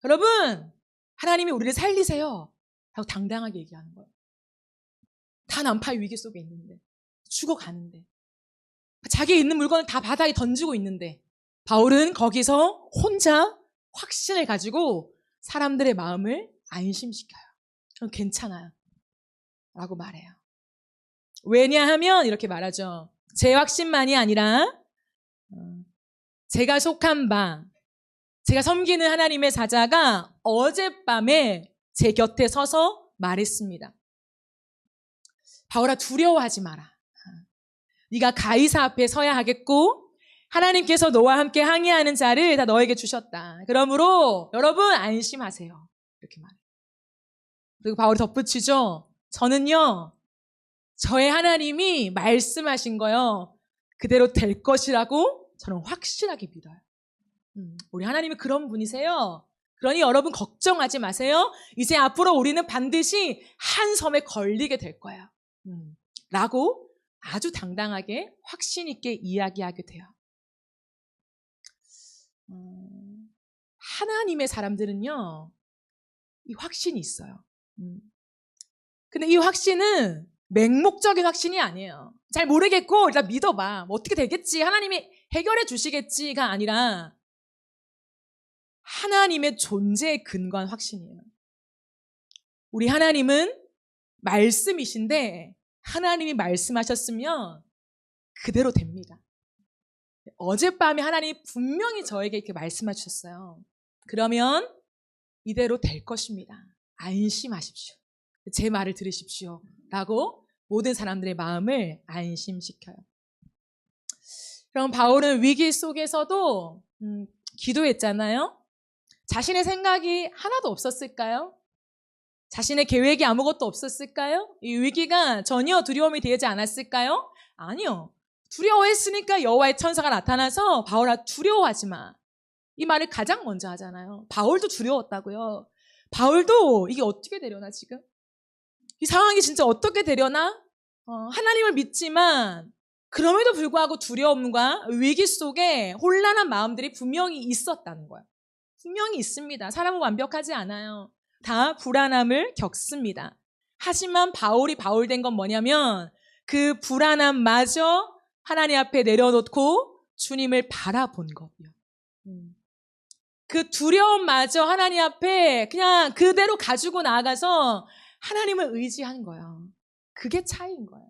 여러분 하나님이 우리를 살리세요 하고 당당하게 얘기하는 거예요. 다 난파의 위기 속에 있는데 죽어가는데 자기의 있는 물건을 다 바다에 던지고 있는데 바울은 거기서 혼자 확신을 가지고 사람들의 마음을 안심시켜요. 그럼 괜찮아요 라고 말해요. 왜냐하면 이렇게 말하죠. 제 확신만이 아니라 제가 속한 바 제가 섬기는 하나님의 사자가 어젯밤에 제 곁에 서서 말했습니다. 바울아 두려워하지 마라. 네가 가이사 앞에 서야 하겠고 하나님께서 너와 함께 항해하는 자를 다 너에게 주셨다. 그러므로 여러분 안심하세요. 이렇게 말해요. 그리고 바울이 덧붙이죠. 저는요 저의 하나님이 말씀하신 거요 그대로 될 것이라고 저는 확실하게 믿어요. 우리 하나님이 그런 분이세요. 그러니 여러분 걱정하지 마세요. 이제 앞으로 우리는 반드시 한 섬에 걸리게 될 거예요. 라고 아주 당당하게 확신 있게 이야기하게 돼요. 하나님의 사람들은요 이 확신이 있어요. 근데 이 확신은 맹목적인 확신이 아니에요. 잘 모르겠고 일단 믿어봐. 뭐 어떻게 되겠지 하나님이 해결해 주시겠지가 아니라 하나님의 존재에 근거한 확신이에요. 우리 하나님은 말씀이신데 하나님이 말씀하셨으면 그대로 됩니다. 어젯밤에 하나님이 분명히 저에게 이렇게 말씀하셨어요. 그러면 이대로 될 것입니다. 안심하십시오. 제 말을 들으십시오. 라고 모든 사람들의 마음을 안심시켜요. 그럼 바울은 위기 속에서도 기도했잖아요. 자신의 생각이 하나도 없었을까요? 자신의 계획이 아무것도 없었을까요? 이 위기가 전혀 두려움이 되지 않았을까요? 아니요. 두려워했으니까 여호와의 천사가 나타나서 바울아 두려워하지 마. 이 말을 가장 먼저 하잖아요. 바울도 두려웠다고요. 바울도 이게 어떻게 되려나 지금? 이 상황이 진짜 어떻게 되려나? 하나님을 믿지만 그럼에도 불구하고 두려움과 위기 속에 혼란한 마음들이 분명히 있었다는 거예요. 분명히 있습니다. 사람은 완벽하지 않아요. 다 불안함을 겪습니다. 하지만 바울이 바울된 건 뭐냐면 그 불안함마저 하나님 앞에 내려놓고 주님을 바라본 거예요. 그 두려움마저 하나님 앞에 그냥 그대로 가지고 나아가서 하나님을 의지한 거예요. 그게 차이인 거예요.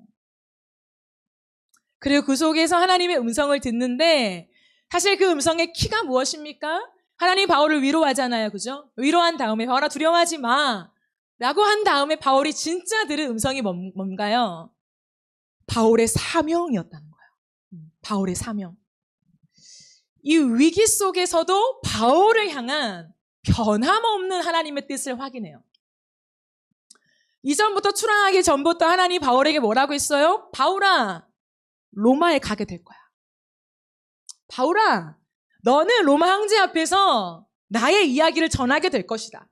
그리고 그 속에서 하나님의 음성을 듣는데 사실 그 음성의 키가 무엇입니까? 하나님 바울을 위로하잖아요. 그죠? 위로한 다음에 바울아 두려워하지 마 라고 한 다음에 바울이 진짜 들은 음성이 뭔가요? 바울의 사명이었다는 거예요. 바울의 사명. 이 위기 속에서도 바울을 향한 변함없는 하나님의 뜻을 확인해요. 이전부터 출항하기 전부터 하나님 바울에게 뭐라고 했어요? 바울아, 로마에 가게 될 거야. 바울아, 너는 로마 황제 앞에서 나의 이야기를 전하게 될 것이다.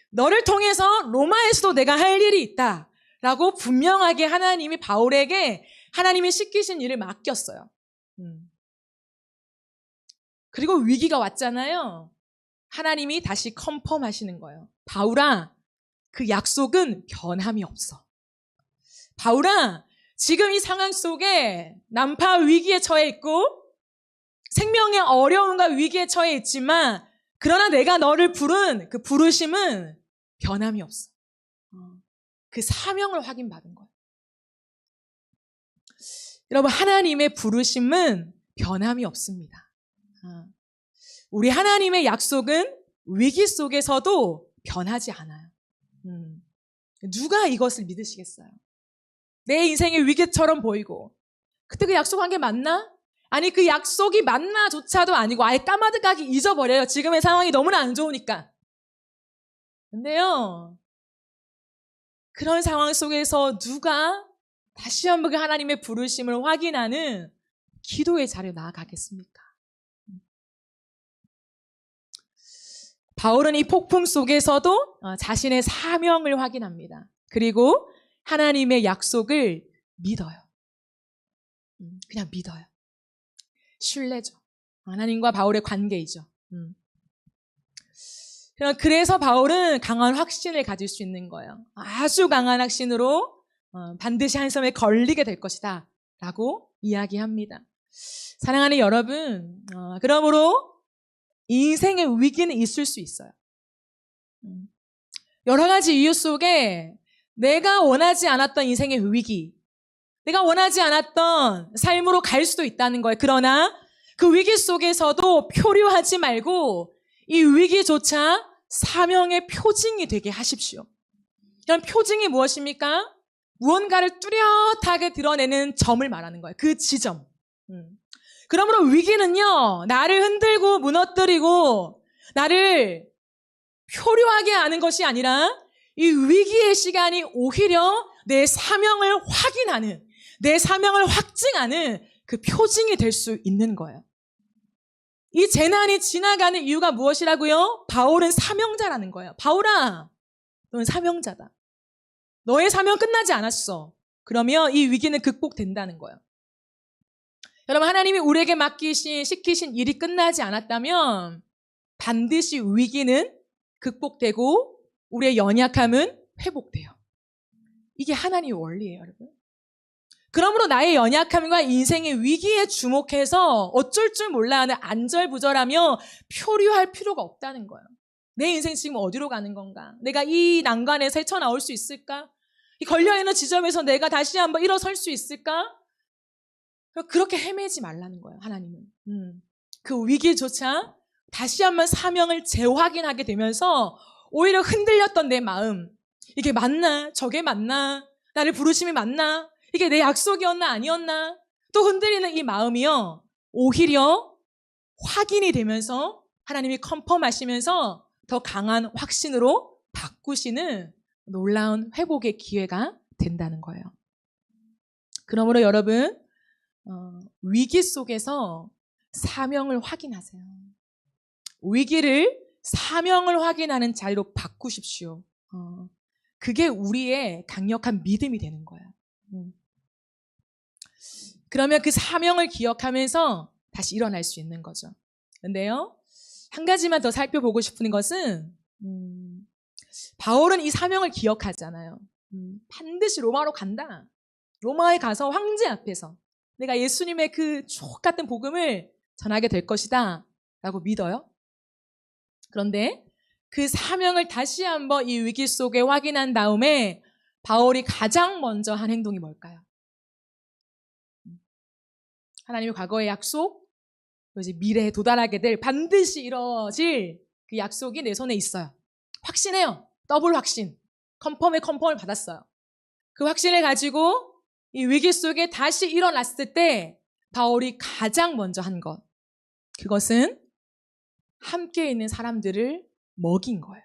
너를 통해서 로마에서도 내가 할 일이 있다. 라고 분명하게 하나님이 바울에게 하나님이 시키신 일을 맡겼어요. 그리고 위기가 왔잖아요. 하나님이 다시 컨펌하시는 거예요. 바울아, 그 약속은 변함이 없어. 바울아, 지금 이 상황 속에 난파 위기에 처해 있고 생명의 어려움과 위기에 처해 있지만 그러나 내가 너를 부른 그 부르심은 변함이 없어. 그 사명을 확인받은 거예요. 여러분, 하나님의 부르심은 변함이 없습니다. 우리 하나님의 약속은 위기 속에서도 변하지 않아요. 누가 이것을 믿으시겠어요? 내 인생의 위기처럼 보이고 그때 그 약속한 게 맞나? 아니 그 약속이 맞나조차도 아니고 아예 까마득하게 잊어버려요. 지금의 상황이 너무나 안 좋으니까. 근데요, 그런 상황 속에서 누가 다시 한번 그 하나님의 부르심을 확인하는 기도의 자리에 나아가겠습니까? 바울은 이 폭풍 속에서도 자신의 사명을 확인합니다. 그리고 하나님의 약속을 믿어요. 그냥 믿어요. 신뢰죠. 하나님과 바울의 관계이죠. 그래서 바울은 강한 확신을 가질 수 있는 거예요. 아주 강한 확신으로 반드시 한 섬에 걸리게 될 것이다 라고 이야기합니다. 사랑하는 여러분, 그러므로 인생의 위기는 있을 수 있어요. 여러 가지 이유 속에 내가 원하지 않았던 인생의 위기, 내가 원하지 않았던 삶으로 갈 수도 있다는 거예요. 그러나 그 위기 속에서도 표류하지 말고 이 위기조차 사명의 표징이 되게 하십시오. 그럼 표징이 무엇입니까? 무언가를 뚜렷하게 드러내는 점을 말하는 거예요. 그 지점. 그러므로 위기는요, 나를 흔들고 무너뜨리고 나를 표류하게 하는 것이 아니라 이 위기의 시간이 오히려 내 사명을 확인하는, 내 사명을 확증하는 그 표징이 될 수 있는 거예요. 이 재난이 지나가는 이유가 무엇이라고요? 바울은 사명자라는 거예요. 바울아, 너는 사명자다. 너의 사명 끝나지 않았어. 그러면 이 위기는 극복된다는 거예요. 여러분, 하나님이 우리에게 시키신 일이 끝나지 않았다면 반드시 위기는 극복되고 우리의 연약함은 회복돼요. 이게 하나님의 원리예요, 여러분. 그러므로 나의 연약함과 인생의 위기에 주목해서 어쩔 줄 몰라 하는 안절부절하며 표류할 필요가 없다는 거예요. 내 인생 지금 어디로 가는 건가? 내가 이 난관에서 헤쳐나올 수 있을까? 이 걸려있는 지점에서 내가 다시 한번 일어설 수 있을까? 그렇게 헤매지 말라는 거예요, 하나님은. 그 위기조차 다시 한번 사명을 재확인하게 되면서 오히려 흔들렸던 내 마음, 이게 맞나? 저게 맞나? 나를 부르심이 맞나? 이게 내 약속이었나? 아니었나? 또 흔들리는 이 마음이요, 오히려 확인이 되면서 하나님이 컨펌하시면서 더 강한 확신으로 바꾸시는 놀라운 회복의 기회가 된다는 거예요. 그러므로 여러분, 위기 속에서 사명을 확인하세요. 위기를 사명을 확인하는 자리로 바꾸십시오. 그게 우리의 강력한 믿음이 되는 거예요. 그러면 그 사명을 기억하면서 다시 일어날 수 있는 거죠. 근데요, 한 가지만 더 살펴보고 싶은 것은 바울은 이 사명을 기억하잖아요. 반드시 로마로 간다. 로마에 가서 황제 앞에서 내가 예수님의 그 주옥 같은 복음을 전하게 될 것이다 라고 믿어요. 그런데 그 사명을 다시 한번 이 위기 속에 확인한 다음에 바울이 가장 먼저 한 행동이 뭘까요? 하나님의 과거의 약속, 이제 미래에 도달하게 될 반드시 이뤄질 그 약속이 내 손에 있어요. 확신해요. 더블 확신. 컨펌을 받았어요. 그 확신을 가지고 이 위기 속에 다시 일어났을 때 바울이 가장 먼저 한 것, 그것은 함께 있는 사람들을 먹인 거예요.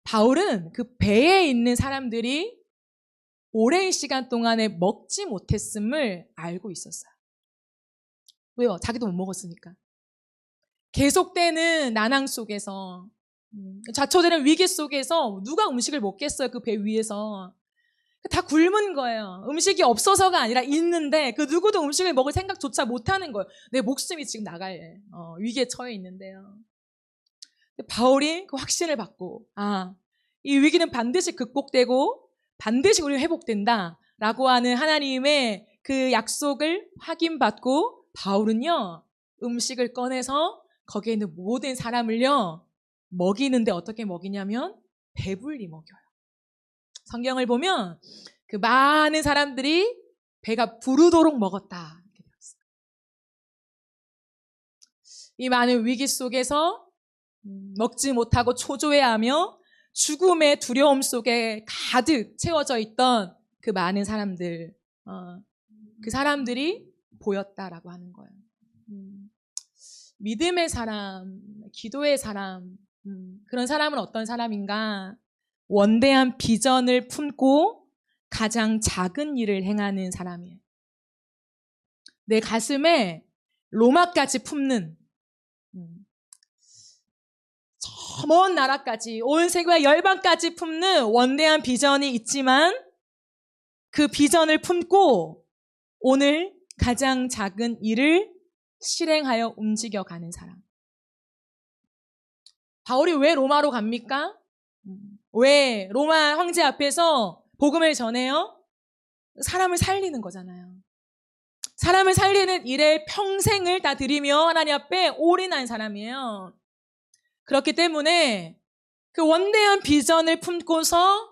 바울은 그 배에 있는 사람들이 오랜 시간 동안에 먹지 못했음을 알고 있었어요. 왜요? 자기도 못 먹었으니까. 계속되는 난항 속에서, 자초되는 위기 속에서 누가 음식을 먹겠어요? 그 배 위에서. 다 굶은 거예요. 음식이 없어서가 아니라 있는데 그 누구도 음식을 먹을 생각조차 못하는 거예요. 내 목숨이 지금 나갈 위기에 처해 있는데요. 바울이 그 확신을 받고, 이 위기는 반드시 극복되고 반드시 우리 회복된다 라고 하는 하나님의 그 약속을 확인받고 바울은요, 음식을 꺼내서 거기에 있는 모든 사람을요 먹이는데 어떻게 먹이냐면 배불리 먹여요. 성경을 보면 그 많은 사람들이 배가 부르도록 먹었다 이렇게 되어 있어요. 이 많은 위기 속에서 먹지 못하고 초조해하며 죽음의 두려움 속에 가득 채워져 있던 그 많은 사람들, 그 사람들이 보였다라고 하는 거예요. 믿음의 사람, 기도의 사람, 그런 사람은 어떤 사람인가? 원대한 비전을 품고 가장 작은 일을 행하는 사람이에요. 내 가슴에 로마까지 품는, 저 먼 나라까지, 온 세계와 열방까지 품는 원대한 비전이 있지만 그 비전을 품고 오늘 가장 작은 일을 실행하여 움직여가는 사람. 바울이 왜 로마로 갑니까? 왜 로마 황제 앞에서 복음을 전해요? 사람을 살리는 거잖아요. 사람을 살리는 일에 평생을 다 드리며 하나님 앞에 올인한 사람이에요. 그렇기 때문에 그 원대한 비전을 품고서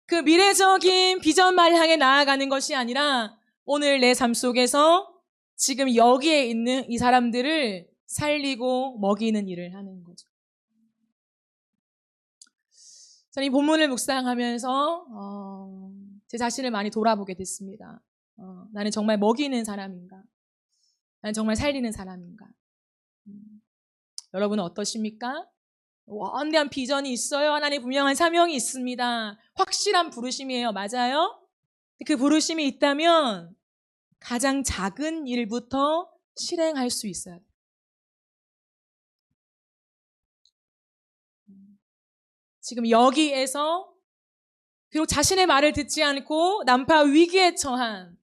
그 미래적인 비전만을 향해 나아가는 것이 아니라 오늘 내 삶 속에서 지금 여기에 있는 이 사람들을 살리고 먹이는 일을 하는 거죠. 저는 이 본문을 묵상하면서 제 자신을 많이 돌아보게 됐습니다. 나는 정말 먹이는 사람인가? 나는 정말 살리는 사람인가? 여러분은 어떠십니까? 원대한 비전이 있어요. 하나님의 분명한 사명이 있습니다. 확실한 부르심이에요. 맞아요? 그 부르심이 있다면 가장 작은 일부터 실행할 수 있어야 돼요. 지금 여기에서 비록 자신의 말을 듣지 않고 난파 위기에 처한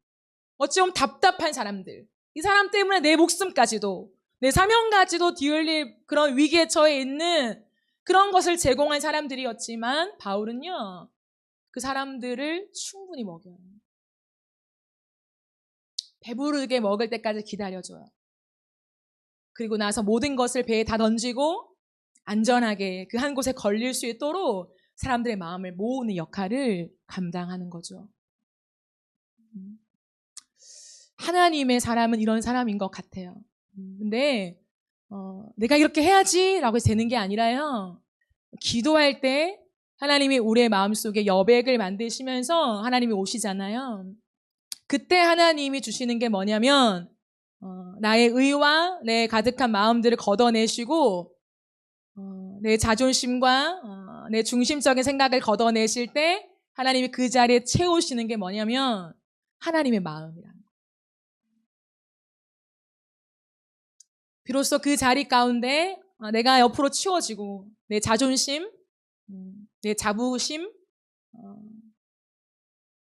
어찌 보면 답답한 사람들, 이 사람 때문에 내 목숨까지도 내 사명까지도 뒤흔릴 그런 위기에 처해 있는 그런 것을 제공한 사람들이었지만 바울은요, 그 사람들을 충분히 먹여요. 배부르게 먹을 때까지 기다려줘요. 그리고 나서 모든 것을 배에 다 던지고 안전하게 그 한 곳에 걸릴 수 있도록 사람들의 마음을 모으는 역할을 감당하는 거죠. 하나님의 사람은 이런 사람인 것 같아요. 근데 내가 이렇게 해야지라고 해서 되는 게 아니라요. 기도할 때 하나님이 우리의 마음속에 여백을 만드시면서 하나님이 오시잖아요. 그때 하나님이 주시는 게 뭐냐면 나의 의와 내 가득한 마음들을 걷어내시고 내 자존심과 내 중심적인 생각을 걷어내실 때 하나님이 그 자리에 채우시는 게 뭐냐면 하나님의 마음이라는 거예요. 비로소 그 자리 가운데 내가 옆으로 치워지고 내 자존심, 내 자부심,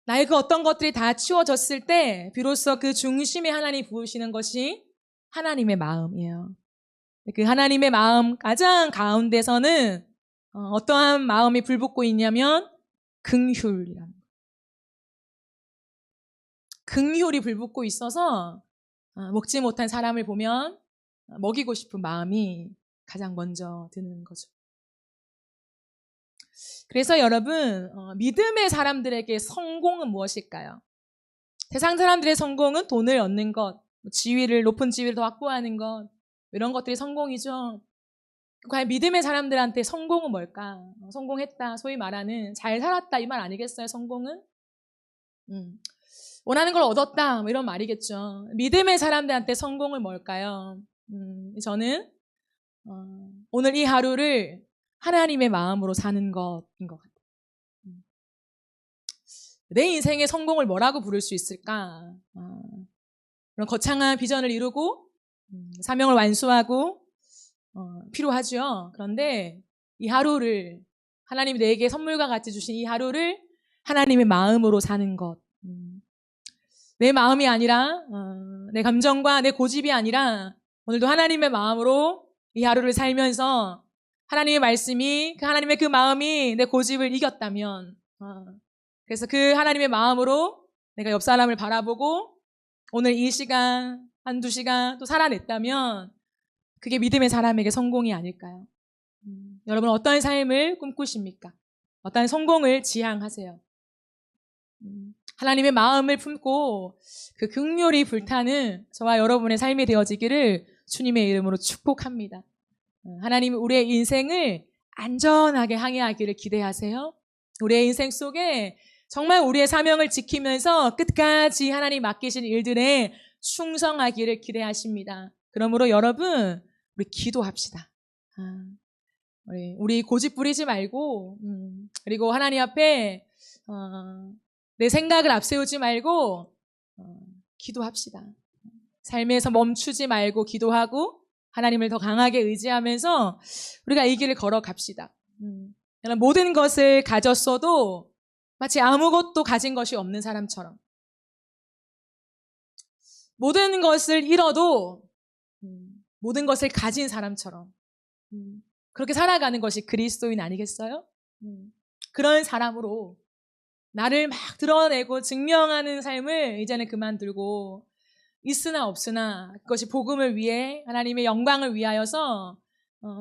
나의 그 어떤 것들이 다 치워졌을 때 비로소 그 중심에 하나님이 부으시는 것이 하나님의 마음이에요. 그 하나님의 마음 가장 가운데서는 어떠한 마음이 불붙고 있냐면 긍휼이라는 거예요. 긍휼이 불붙고 있어서 먹지 못한 사람을 보면 먹이고 싶은 마음이 가장 먼저 드는 거죠. 그래서 여러분, 믿음의 사람들에게 성공은 무엇일까요? 세상 사람들의 성공은 돈을 얻는 것, 높은 지위를 더 확보하는 것, 이런 것들이 성공이죠. 과연 믿음의 사람들한테 성공은 뭘까? 성공했다, 소위 말하는 잘 살았다 이 말 아니겠어요? 성공은? 원하는 걸 얻었다 뭐 이런 말이겠죠. 믿음의 사람들한테 성공은 뭘까요? 저는 오늘 이 하루를 하나님의 마음으로 사는 것인 것 같아요. 내 인생의 성공을 뭐라고 부를 수 있을까? 그런 거창한 비전을 이루고 사명을 완수하고 필요하죠. 그런데 이 하루를 하나님이 내게 선물과 같이 주신 이 하루를 하나님의 마음으로 사는 것. 내 마음이 아니라 내 감정과 내 고집이 아니라 오늘도 하나님의 마음으로 이 하루를 살면서 하나님의 말씀이 하나님의 그 마음이 내 고집을 이겼다면 그래서 그 하나님의 마음으로 내가 옆 사람을 바라보고 오늘 이 시간 한두 시간 또 살아냈다면 그게 믿음의 사람에게 성공이 아닐까요? 여러분 어떤 삶을 꿈꾸십니까? 어떤 성공을 지향하세요? 하나님의 마음을 품고 그 긍휼이 불타는 저와 여러분의 삶이 되어지기를 주님의 이름으로 축복합니다. 하나님은 우리의 인생을 안전하게 항해하기를 기대하세요. 우리의 인생 속에 정말 우리의 사명을 지키면서 끝까지 하나님 맡기신 일들에 충성하기를 기대하십니다. 그러므로 여러분 우리 기도합시다. 우리 고집 부리지 말고, 그리고 하나님 앞에 내 생각을 앞세우지 말고 기도합시다. 삶에서 멈추지 말고 기도하고 하나님을 더 강하게 의지하면서 우리가 이 길을 걸어갑시다. 모든 것을 가졌어도 마치 아무것도 가진 것이 없는 사람처럼, 모든 것을 잃어도 모든 것을 가진 사람처럼 그렇게 살아가는 것이 그리스도인 아니겠어요? 그런 사람으로 나를 막 드러내고 증명하는 삶을 이제는 그만두고 있으나 없으나 그것이 복음을 위해 하나님의 영광을 위하여서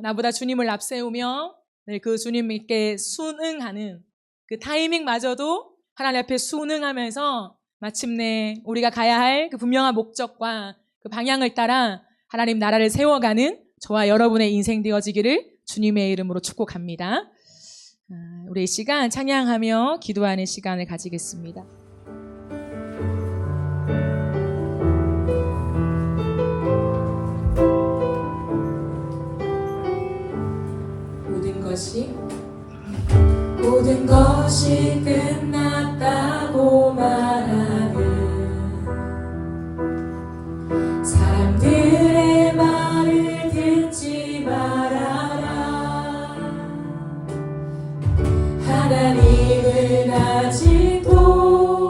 나보다 주님을 앞세우며 그 주님께 순응하는 그 타이밍마저도 하나님 앞에 순응하면서 마침내 우리가 가야 할 그 분명한 목적과 그 방향을 따라 하나님 나라를 세워가는 저와 여러분의 인생 되어지기를 주님의 이름으로 축복합니다. 우리 이 시간 찬양하며 기도하는 시간을 가지겠습니다. 모든 것이 끝났다고 말하는 사람들의 말을 듣지 말아라. 하나님은 아직도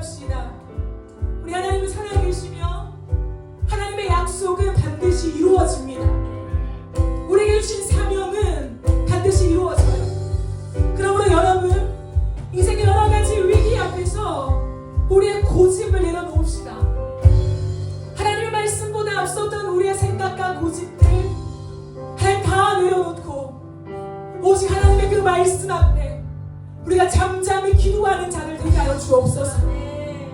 기도합시다. 우리 하나님을 살아계시며 하나님의 약속은 반드시 이루어집니다. 우리에게 주신 사명은 반드시 이루어져요. 그러므로 여러분, 인생의 여러 가지 위기 앞에서 우리의 고집을 내려놓읍시다. 하나님의 말씀보다 앞섰던 우리의 생각과 고집들 하나님 다 내려놓고 오직 하나님의 그 말씀 앞에 우리가 잠잠히 기도하는 자를 되게 하여 주옵소서.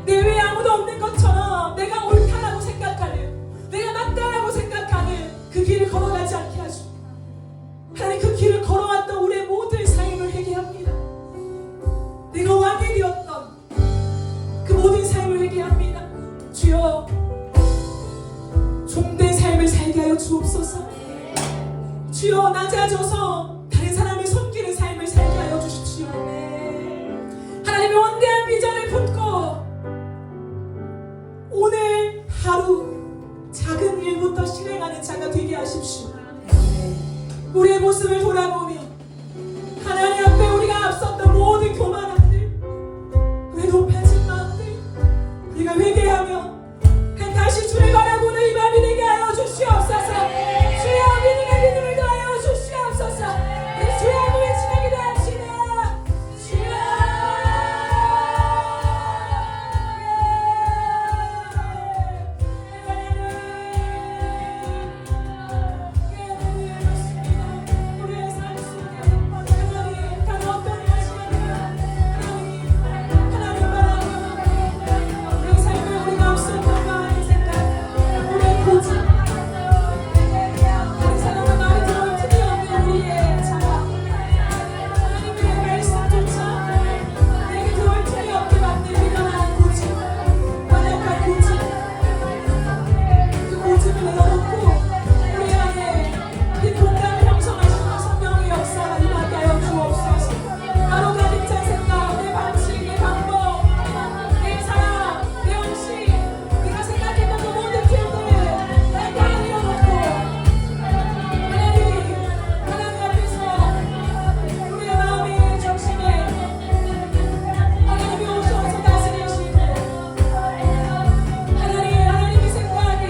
내 외에 아무도 없는 것처럼 내가 옳다라고 생각하는, 내가 맞다라고 생각하는 그 길을 걸어가지 않게 하시고 하나님, 그 길을 걸어왔던 우리의 모든 삶을 회개합니다. 내가 왕이 되었던 그 모든 삶을 회개합니다. 주여, 종된 삶을 살게 하여 주옵소서. 주여, 낮아져서 다른 사람을 섬기는 삶을 살게 하여 주십시오. 하나님의 원대한 비전을 품고 오늘 하루 작은 일부터 실행하는 자가 되게 하십시오. 우리의 모습을 돌아보며 하나님 앞에 우리가 앞섰던 모든 교만함들, 우리의 높아진 마음들 우리가 회개하며 다시 주를 바라보는 이 마음이 되게 하여 주시옵소서. 주여, 믿음의 믿음을 더하여 주시옵소서. 우리 주의 한번 외치며 기도합시다. 주여, 우리의 삶 속에 하나님, 단 어떤 것이든 하나님 바라보며 우리의 삶을 우리가 앞섰던 마음의 생각, 우리의 고집, 다른 사람의 말이 들어올 틈이 없는 우리의 자아, 하나님의 말씀조차 내게 들어올 틈이 없게 만든 미련한 고집, 완악한 고집, 그 고집을 내려놓고 우리 안에 이 공간 형성하시는 성령의 역사가 임하게 하여 주옵소서. 바로 가진 자 생각, 내 방식, 내 방법, 내 사랑, 내 형식, 내가 생각했던 그 모든 길들 다 내려놓고 하나님 앞에서 우리의 마음의 중심에 하나님이 오셔서 다스리시고 하나님의 생각이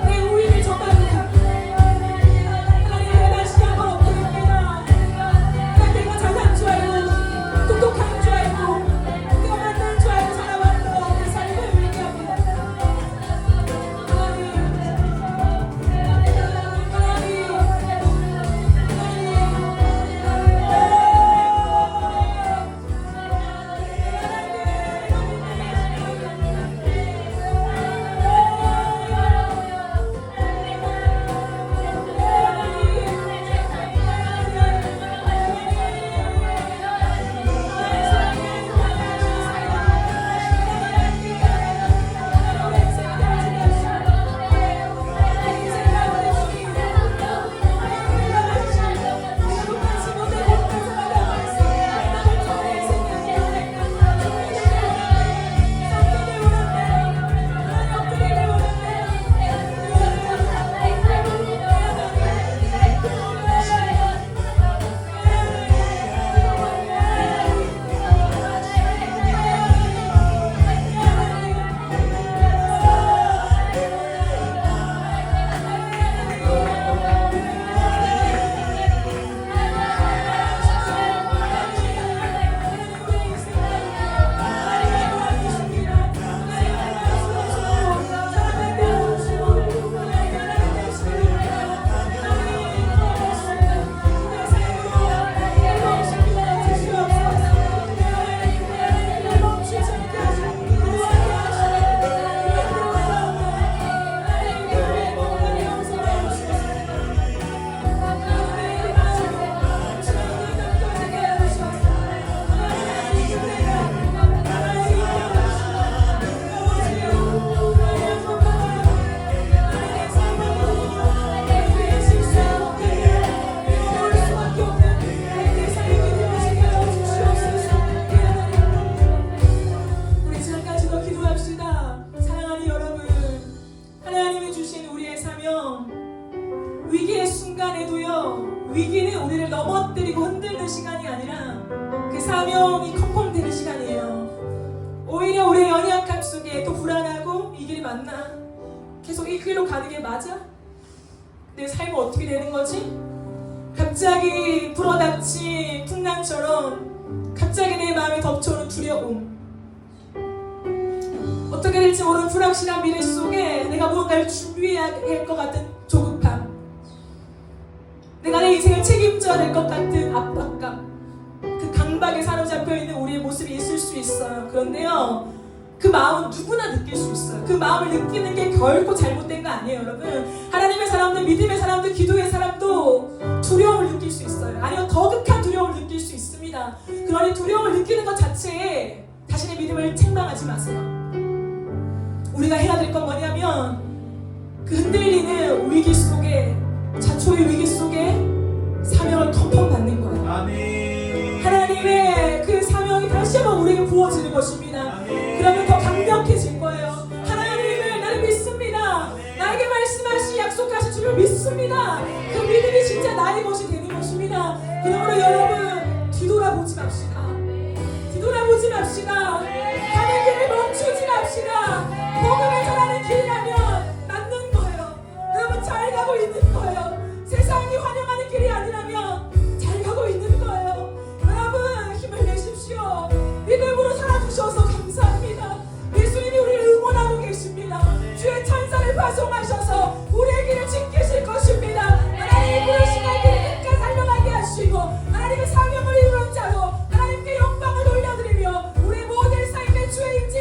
내 우위를 정하는 하나님, 내가 다시 한번 엎드립니다. 내가 잘난 줄 알고 똑똑한 줄 알고 내가 만난 줄 알고 살아왔던 내 삶을 회개합니다. 위기는 우리를 넘어뜨리고 흔들는 시간이 아니라 그 사명이 컨펌되는 시간이에요. 오히려 우리의 연약함 속에 또 불안하고 이 길이 맞나? 계속 이 길로 가는 게 맞아? 내 삶은 어떻게 되는 거지? 갑자기 불어닥친 풍랑처럼 갑자기 내 마음에 덮쳐오는 두려움, 어떻게 될지 모르는 불확실한 미래 속에 내가 무언가를 준비해야 할 것 같은 조급함, 내가 내 인생을 책임져야 될 것 같은 압박감, 그 강박에 사로잡혀 있는 우리의 모습이 있을 수 있어요. 그런데요, 그 마음은 누구나 느낄 수 있어요. 그 마음을 느끼는 게 결코 잘못된 거 아니에요, 여러분. 하나님의 사람들, 믿음의 사람들, 기도의 사람도 두려움을 느낄 수 있어요. 아니면 더 극한 두려움을 느낄 수 있습니다. 그러니 두려움을 느끼는 것 자체에 자신의 믿음을 책망하지 마세요. 우리가 해야 될 건 뭐냐면 그 흔들리는 위기 속에, 자초의 위기 속에 사명을 컴펌 받는 거예요. 아멘. 하나님의 그 사명이 다시 한번 우리에게 부어지는 것입니다. 아멘. 그러면 더 강력해질 거예요. 하나님을 나는 믿습니다. 나에게 말씀하시 약속하신 주를 믿습니다. 그 믿음이 진짜 나의 것이 되는 것입니다. 그러므로 여러분, 뒤돌아보지 맙시다. 뒤돌아보지 맙시다. 가는 길을 멈추지 맙시다. 복음을 전하는 길이라면 맞는 거예요. 여러분, 잘 가고 있는 거예요. 세상이 환영하는 길이 아니라면 잘 가고 있는 거예요. 여러분, 힘을 내십시오. 믿음으로 살아주셔서 감사합니다. 예수님이 우리를 응원하고 계십니다. 주의 찬사를 파송하셔서 우리의 길을 지키실 것입니다. 하나님이 부르신 날 끝까지 달려가게 하시고 하나님의 사명을 이루는 자로 하나님께 영광을 돌려드리며 우리의 모든 삶의 주의 인자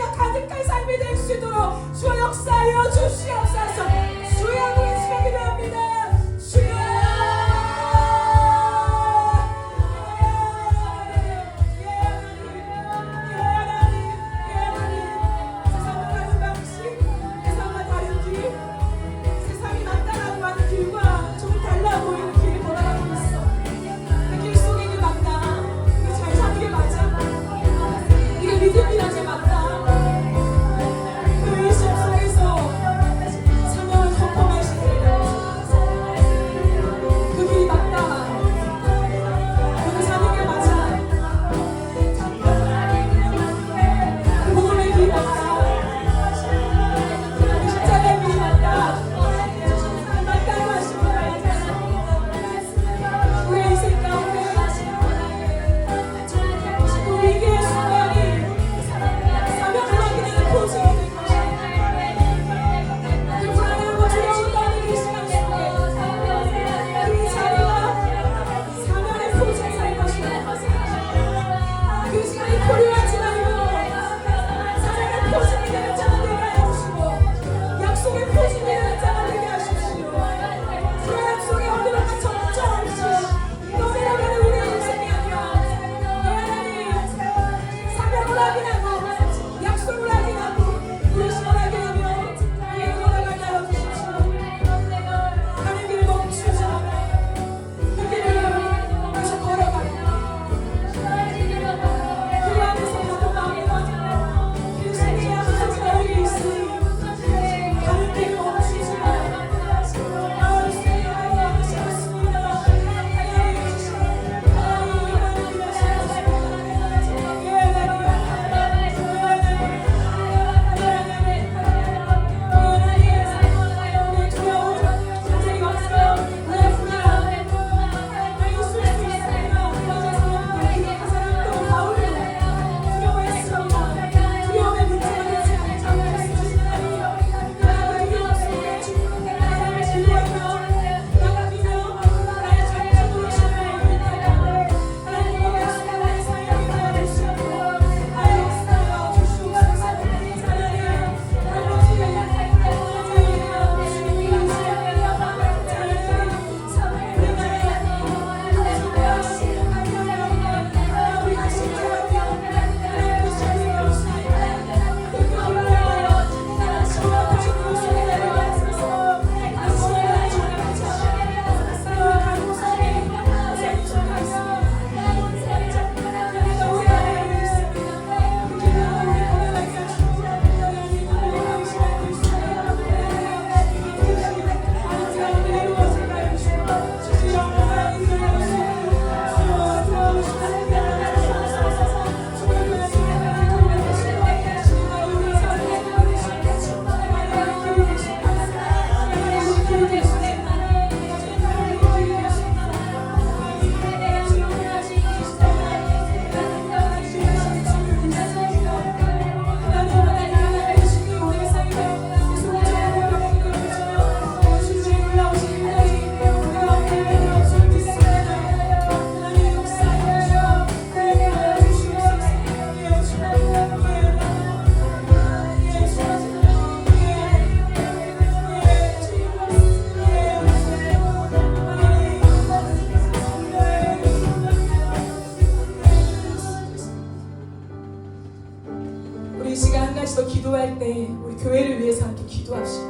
기도할 때 우리 교회를 위해서 함께 기도합시다.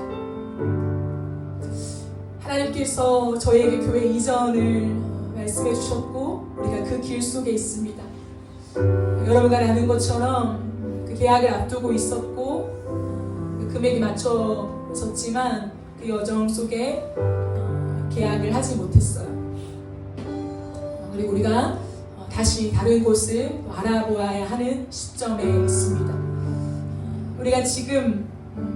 하나님께서 저희에게 교회 이전을 말씀해 주셨고 우리가 그 길 속에 있습니다. 여러분가 아는 것처럼 그 계약을 앞두고 있었고 그 금액이 맞춰졌지만 그 여정 속에 계약을 하지 못했어요. 그리고 우리가 다시 다른 곳을 알아보아야 하는 시점에 있습니다. 우리가 지금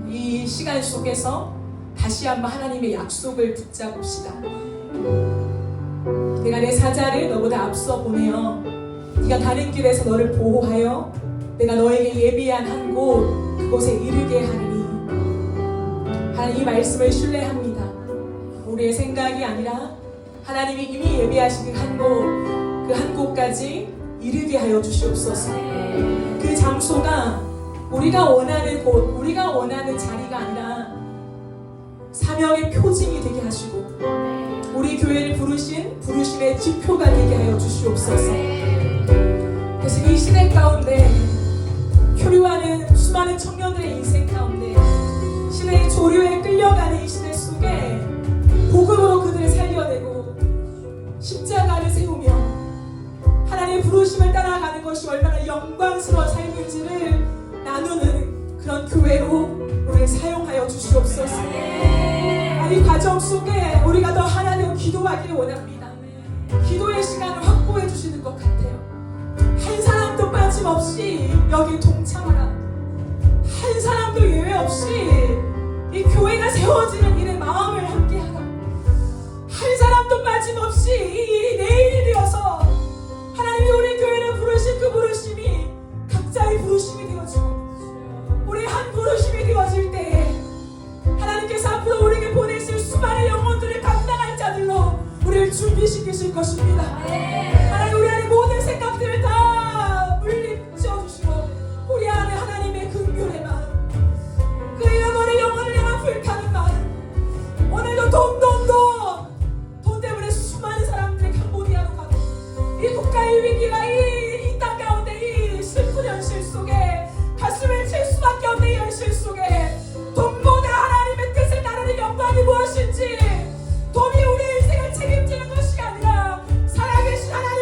이 시간 속에서 다시 한번 하나님의 약속을 붙잡읍시다. 내가 내 사자를 너보다 앞서 보내어 네가 가는 길에서 너를 보호하여 내가 너에게 예비한 한 곳 그곳에 이르게 하리니. 하나님 이 말씀을 신뢰합니다. 우리의 생각이 아니라 하나님이 이미 예비하신 그 한 곳까지 이르게 하여 주시옵소서. 그 장소가 우리가 원하는 곳, 우리가 원하는 자리가 아니라 사명의 표징이 되게 하시고 우리 교회를 부르신 부르심의 지표가 되게 하여 주시옵소서. 그래서 이 시대 가운데 표류하는 수많은 청년들의 인생 가운데 시대의 조류에 끌려가는 이 시대 속에 복음으로 그들을 살려내고 십자가를 세우며 하나님의 부르심을 따라가는 것이 얼마나 영광스러운 삶인지를 나누는 그런 교회로 우리를 사용하여 주시옵소서. 이 과정 속에 우리가 더 하나 되어 기도하기를 원합니다. 기도의 시간을 확보해 주시는 것 같아요. 한 사람도 빠짐없이 여기 동참하라. 한 사람도 예외 없이 이 교회가 세워지는 일에 마음을 함께하라. 한 사람도 빠짐없이 이 일이 내 일이 되어서 하나님이 우리 교회를 부르신 그 부르심이 각자의 부르심이 되어지고 우리 한 부르심이 되어질 때에 하나님께서 앞으로 우리에게 보내실 수많은 영혼들을 감당할 자들로 우리를 준비시키실 것입니다. 하나님 우리 안에 모든 생각들을 다 물리쳐 주시고 우리 안에 하나님의 긍휼의 마음, 그 잃어버린 영혼을 향한 불타는 마음, 오늘도 돈 때문에 수많은 사람들이 캄보디아로 가고 이 국가의 위기가 이 땅 가운데 이 슬픈 현실 속에 가슴을 칠 수밖에 없는 이 현실 속에 돈보다 하나님의 뜻을 따르는 영광이 무엇인지, 돈이 우리의 인생을 책임지는 것이 아니라 살아계신 하나님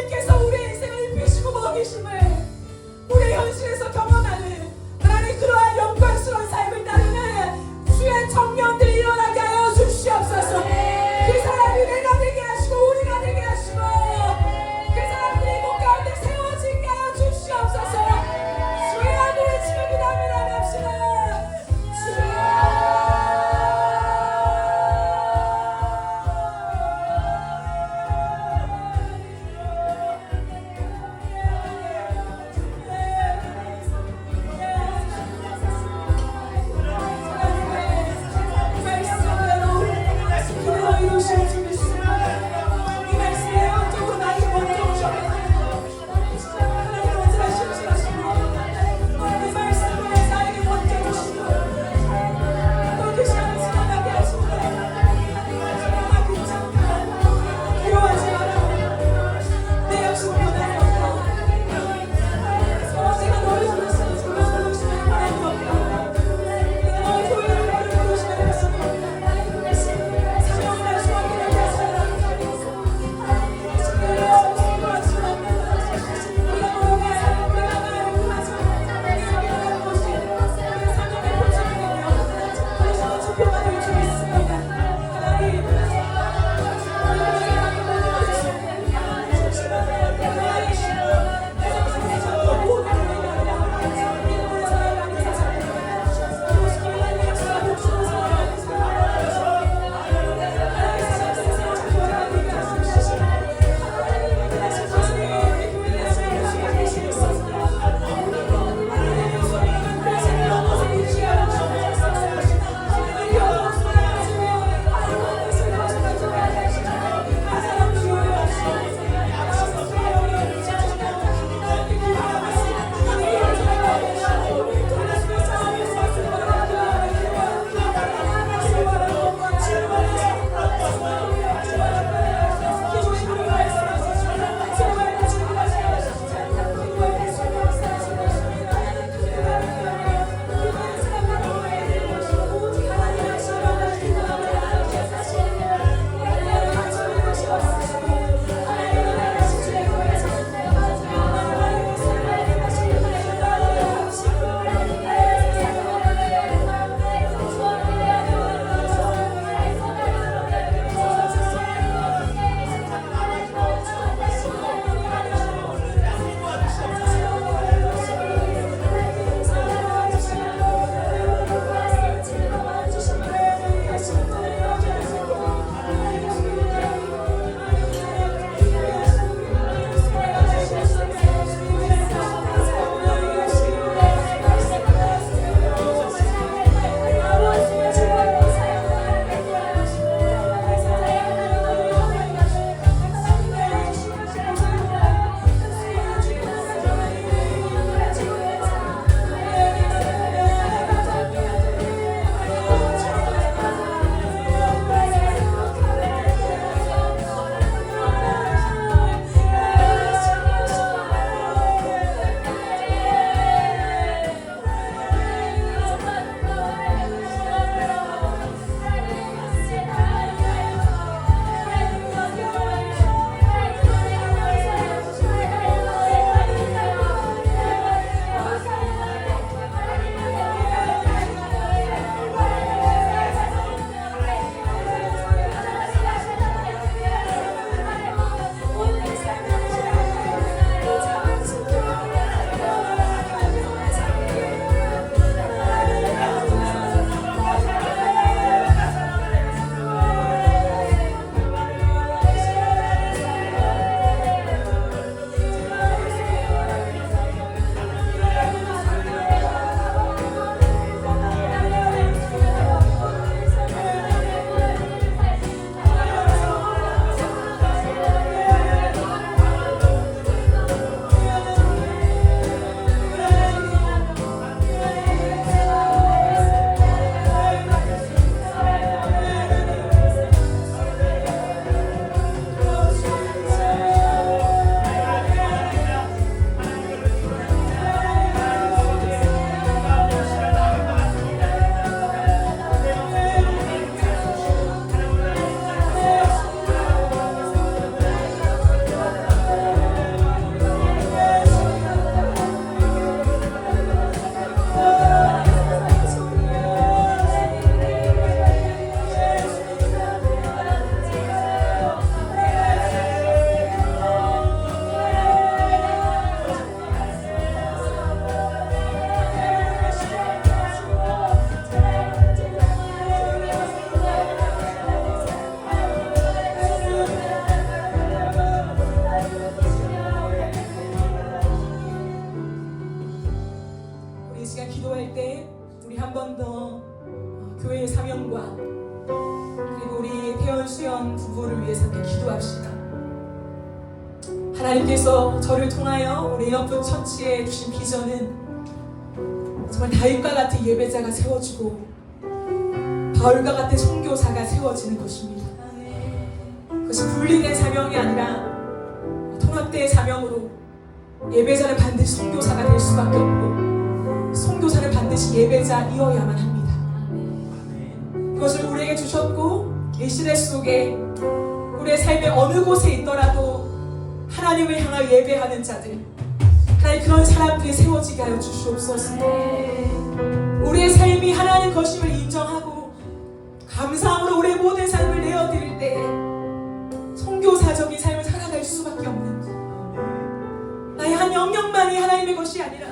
번 더 교회의 사명과 그리고 우리 태연수연 부부를 위해서 함께 기도합시다. 하나님께서 저를 통하여 우리 인어프 처치에 주신 비전은 정말 다윗과 같은 예배자가 세워지고 바울과 같은 선교사가 세워지는 것입니다. 그것이 분리된 사명이 아니라 통합된 사명으로 예배자는 반드시 선교사가 될 수밖에 없고 선교사는 반드시 예배자이어야만 합니다. 그것을 우리에게 주셨고 이 시대 속에 우리의 삶의 어느 곳에 있더라도 하나님을 향하여 예배하는 자들, 하나님 그런 사람들이 세워지게 하여 주시옵소서. 우리의 삶이 하나님 것임을 인정하고 감사함으로 우리의 모든 삶을 내어드릴 때 선교사적인 삶을 살아갈 수밖에 없는, 나의 한 영역만이 하나님의 것이 아니라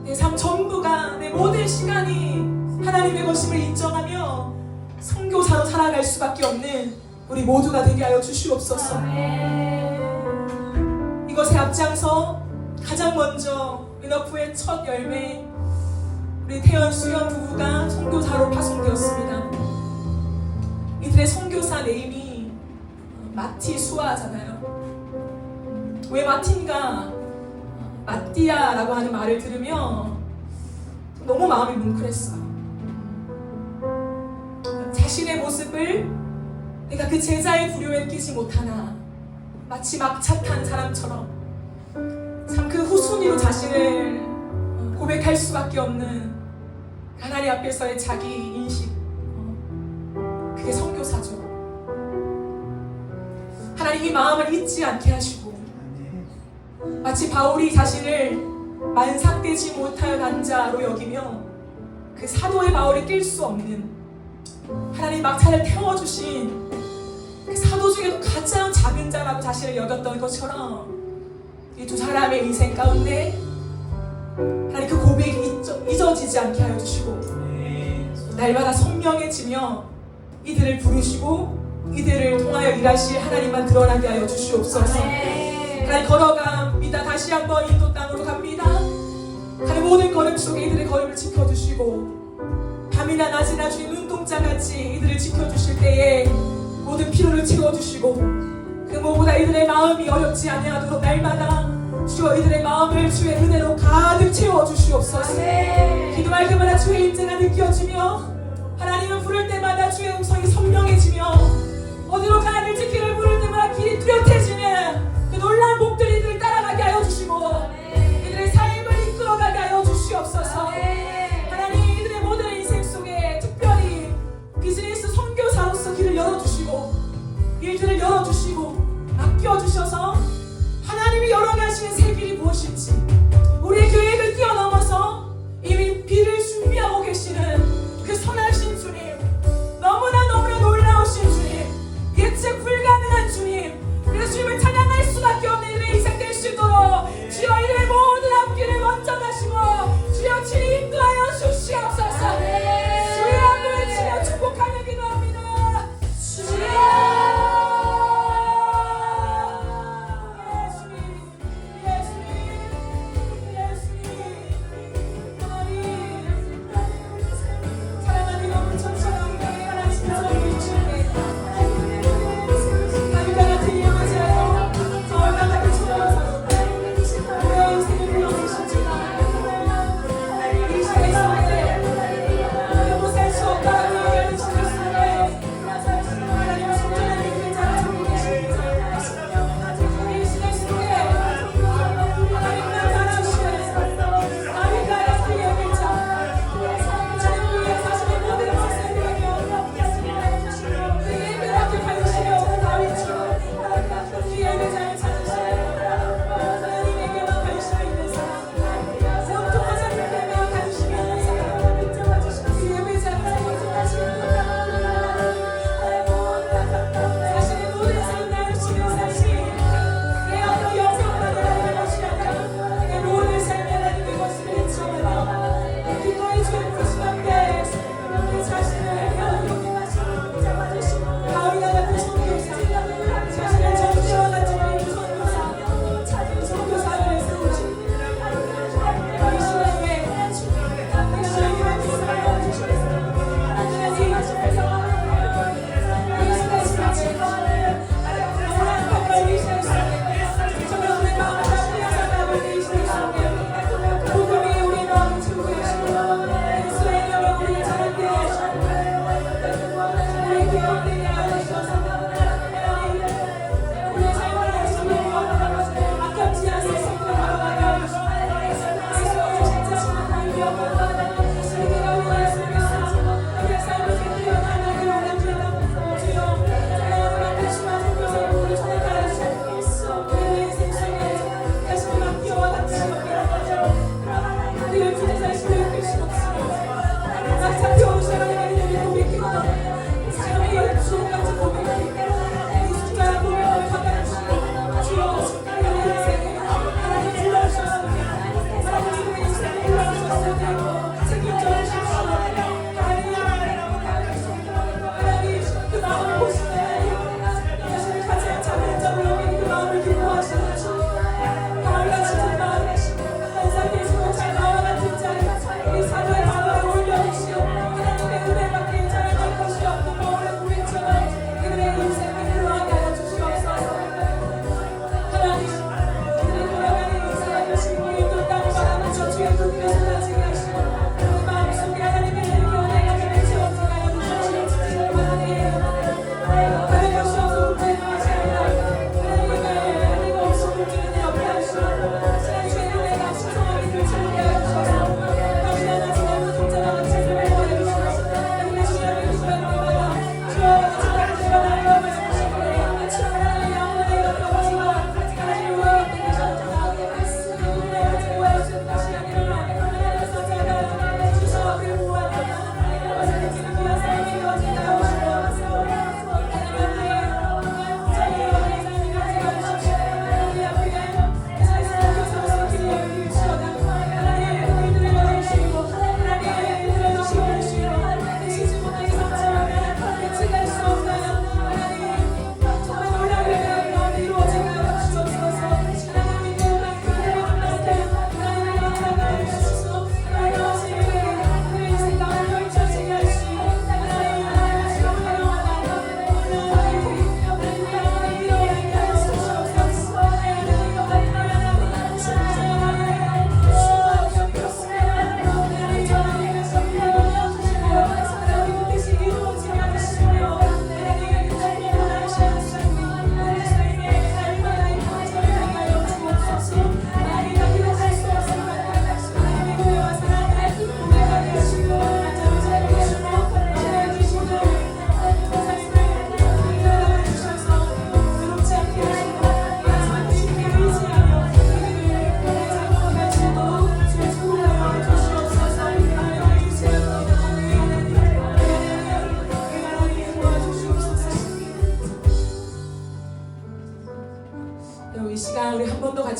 내 삶 전부가, 내 모든 시간이 하나님의 것임을 인정하며 선교사로 살아갈 수밖에 없는 우리 모두가 되게 하여 주시옵소서. 이것에 앞장서 가장 먼저 인어프의 첫 열매, 우리 태연 수연 부부가 선교사로 파송되었습니다. 이들의 선교사 네임이 마티 수아잖아요. 왜 마틴가 마띠아라고 하는 말을 들으며 너무 마음이 뭉클했어요. 자신의 모습을 내가 그 제자의 부류에 끼지 못하나 마치 막차 탄 사람처럼 참 그 후순위로 자신을 고백할 수밖에 없는 하나님 앞에서의 자기 인식, 그게 선교사죠. 하나님이 마음을 잊지 않게 하시고 마치 바울이 자신을 만삭되지 못하여 난 자로 여기며 그 사도의 바울이 낄 수 없는 하나님 막차를 태워주신 그 사도 중에도 가장 작은 자라고 자신을 여겼던 것처럼 이 두 사람의 인생 가운데 하나님 그 고백이 잊어지지 않게 하여 주시고 날마다 선명해지며 이들을 부르시고 이들을 통하여 일하실 하나님만 드러나게 하여 주시옵소서. 하나님 걸어갑니다. 다시 한번 인도 땅으로 갑니다. 하나님 모든 걸음 속에 이들의 걸음을 지켜주시고 밤이나 낮이나 주의 눈동자같이 이들을 지켜주실 때에 모든 피로를 채워주시고 그 무엇보다 이들의 마음이 어렵지 아니하도록 날마다 주여 이들의 마음을 주의 은혜로 가득 채워주시옵소서. 기도할 때마다 주의 임재가 느껴지며 하나님을 부를 때마다 주의 음성이 선명해지며 어디로 가야 될지 길을 물을 때마다 길이 뚜렷해지는 그 놀라운 복들이 이들을 따라가게 하여 주시고 이들의 삶을 이끌어가게 하여 주시옵소서. 하나님 이들의 모든 인생 속에 특별히 비즈니스 선교사로서 길을 열어주시고 일들을 열어주시고 맡겨주셔서 하나님이 열어가시는 새 길이 무엇인지 우리의 계획을 뛰어넘어서 이미 길을 준비하고 계시는 그 선하신 주님, 너무나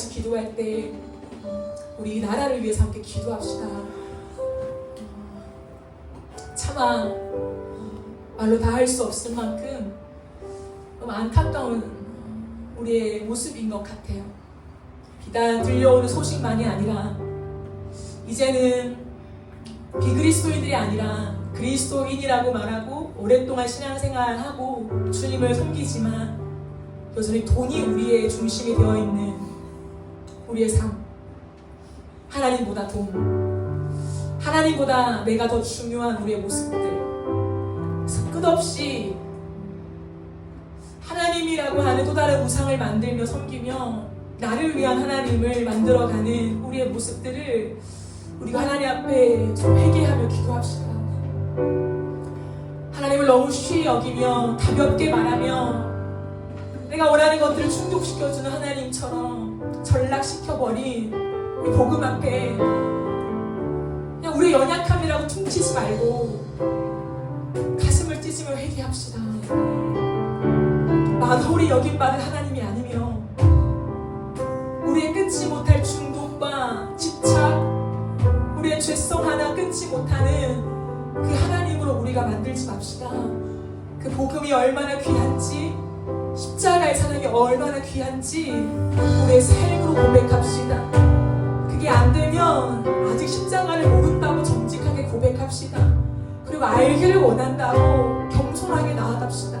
같이 기도할 때 우리 이 나라를 위해서 함께 기도합시다. 차마 말로 다 할 수 없을 만큼 너무 안타까운 우리의 모습인 것 같아요. 비단 들려오는 소식만이 아니라 이제는 비그리스도인들이 아니라 그리스도인이라고 말하고 오랫동안 신앙생활하고 주님을 섬기지만 여전히 돈이 우리의 중심이 되어 있는 우리의 삶, 하나님보다 돈, 하나님보다 내가 더 중요한 우리의 모습들, 그래서 끝없이 하나님이라고 하는 또 다른 우상을 만들며 섬기며 나를 위한 하나님을 만들어가는 우리의 모습들을 우리가 하나님 앞에 좀 회개하며 기도합시다. 하나님을 너무 쉬이 여기며 가볍게 말하며 내가 원하는 것들을 충족시켜주는 하나님처럼 전락시켜버린 이 복음 앞에 그냥 우리의 연약함이라고 퉁치지 말고 가슴을 찢으며 회개합시다. 만홀히 여김받을 하나님이 아니며 우리의 끊지 못할 중독과 집착, 우리의 죄성 하나 끊지 못하는 그 하나님으로 우리가 만들지 맙시다. 그 복음이 얼마나 귀한지, 십자가의 사랑이 얼마나 귀한지 우리의 삶으로 고백합시다. 그게 안 되면 아직 십자가를 모른다고 정직하게 고백합시다. 그리고 알기를 원한다고 겸손하게 나아갑시다.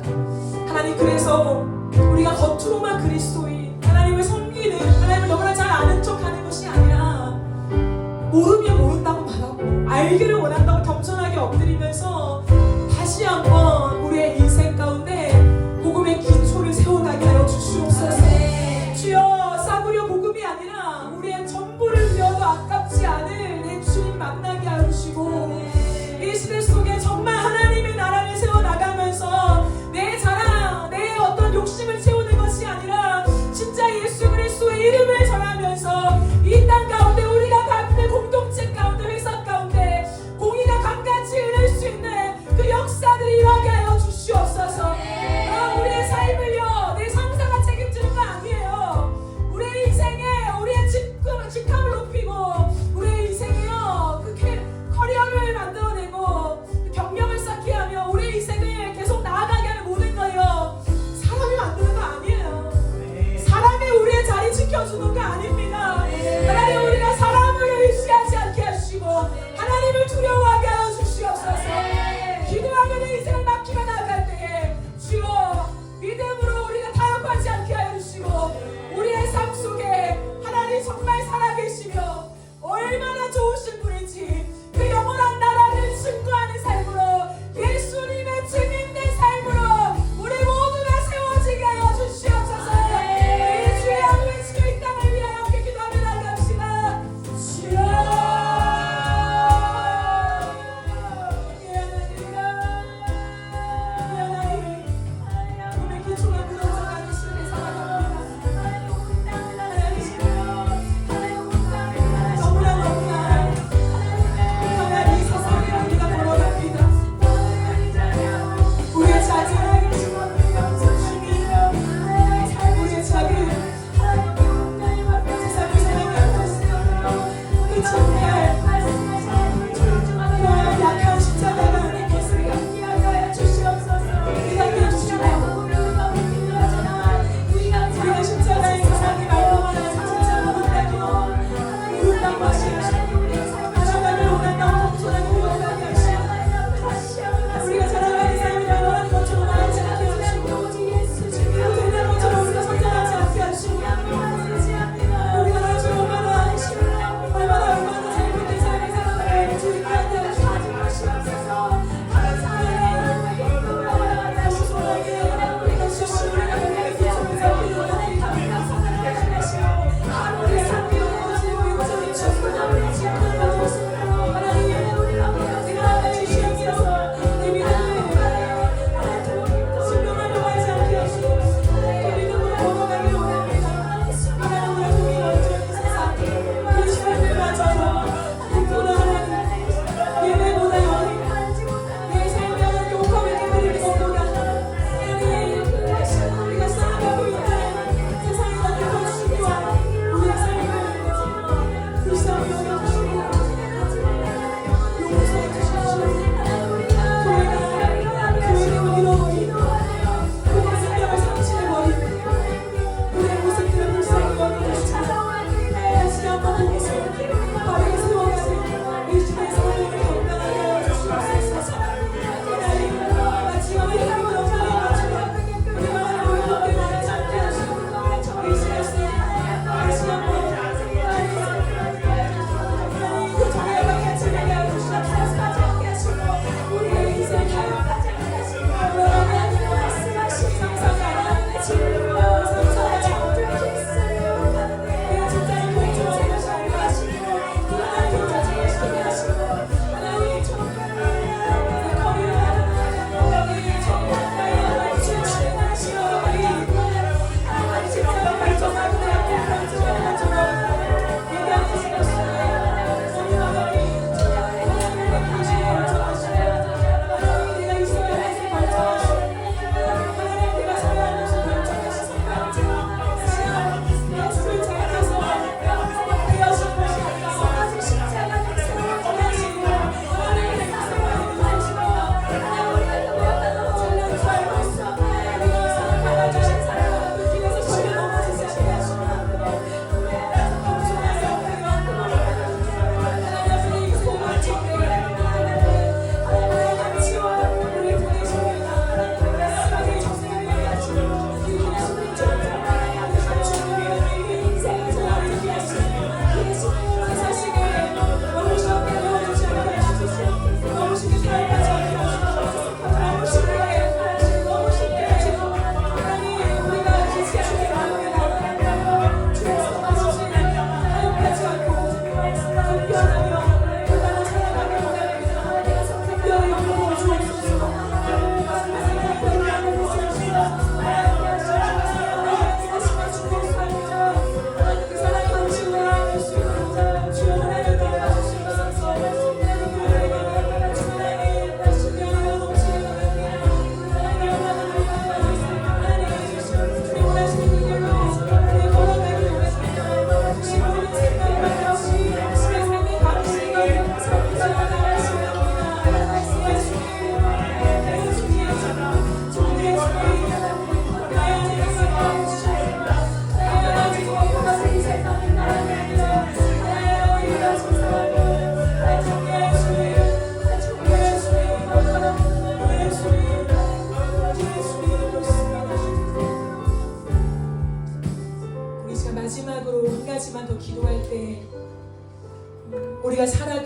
하나님, 그래서 우리가 겉으로만 그리스도인, 하나님을 섬기는, 하나님을 너무나 잘 아는 척하는 것이 아니라 모르면 모른다고 말하고 알기를 원한다고 겸손하게 엎드리면서 다시 한번 우리의 인생 가운데 복음의 기초를 세워나게 하여 주시옵소서. 주여, 싸구려 복음이 아니라 우리의 전부를 드려도 아깝지 않을 내 주님 만나게 하여 주시고 이 시대 속에 정말 하나님의 나라를 세워나가면서 내 자랑, 내 어떤 욕심을 채우는 것이 아니라 진짜 예수 그리스도의 이름을 전하면서 이 땅 가운데 우리가 갖는 공동체 가운데, 회사 가운데 공의가 강같이 이룰 수 있는 그 역사들이 일어나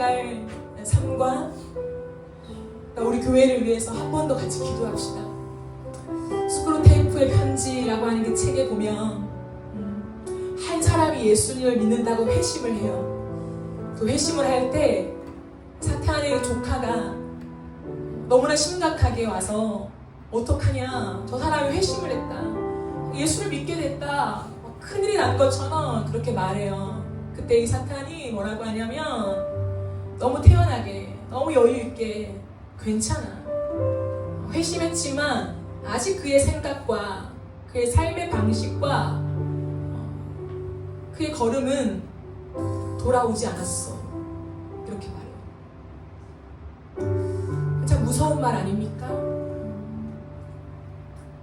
살아갈 삶과 우리 교회를 위해서 한 번 더 같이 기도합시다. 스크루테이프의 편지라고 하는 그 책에 보면 한 사람이 예수님을 믿는다고 회심을 해요. 그 회심을 할 때 사탄의 조카가 너무나 심각하게 와서 어떡하냐, 저 사람이 회심을 했다, 예수를 믿게 됐다, 큰일이 난 것처럼 그렇게 말해요. 그때 이 사탄이 뭐라고 하냐면 너무 태연하게, 너무 여유있게 괜찮아, 회심했지만 아직 그의 생각과 그의 삶의 방식과 그의 걸음은 돌아오지 않았어, 이렇게 말해요. 참 무서운 말 아닙니까?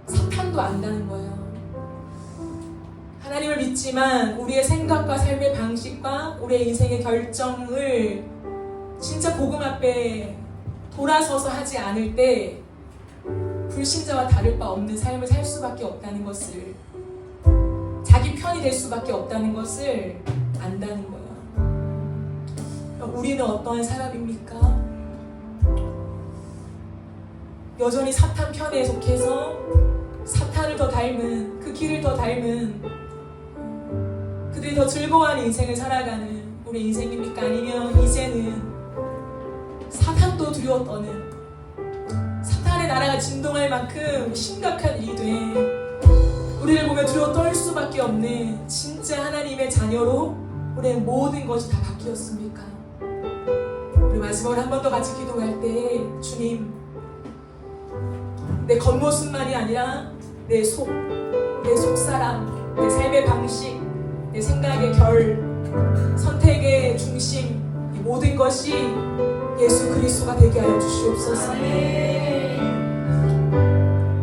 사탄도 안다는 거예요. 하나님을 믿지만 우리의 생각과 삶의 방식과 우리의 인생의 결정을 진짜 복음 앞에 돌아서서 하지 않을 때 불신자와 다를 바 없는 삶을 살 수밖에 없다는 것을, 자기 편이 될 수밖에 없다는 것을 안다는 거예요. 우리는 어떠한 사람입니까? 여전히 사탄 편에 속해서 사탄을 더 닮은, 그 길을 더 닮은, 그들이 더 즐거워하는 인생을 살아가는 우리 인생입니까? 아니면 이제는 사탄도 두려워 떠는, 사탄의 나라가 진동할 만큼 심각한 일이 돼 우리를 보며 두려워 떨 수밖에 없는 진짜 하나님의 자녀로 우리의 모든 것이 다 바뀌었습니까? 우리 마지막으로 한 번 더 같이 기도할 때, 주님, 내 겉모습만이 아니라 내 속, 내 속사람, 내 삶의 방식, 내 생각의 결, 선택의 중심, 이 모든 것이 예수 그리스도가 되게 하여 주시옵소서.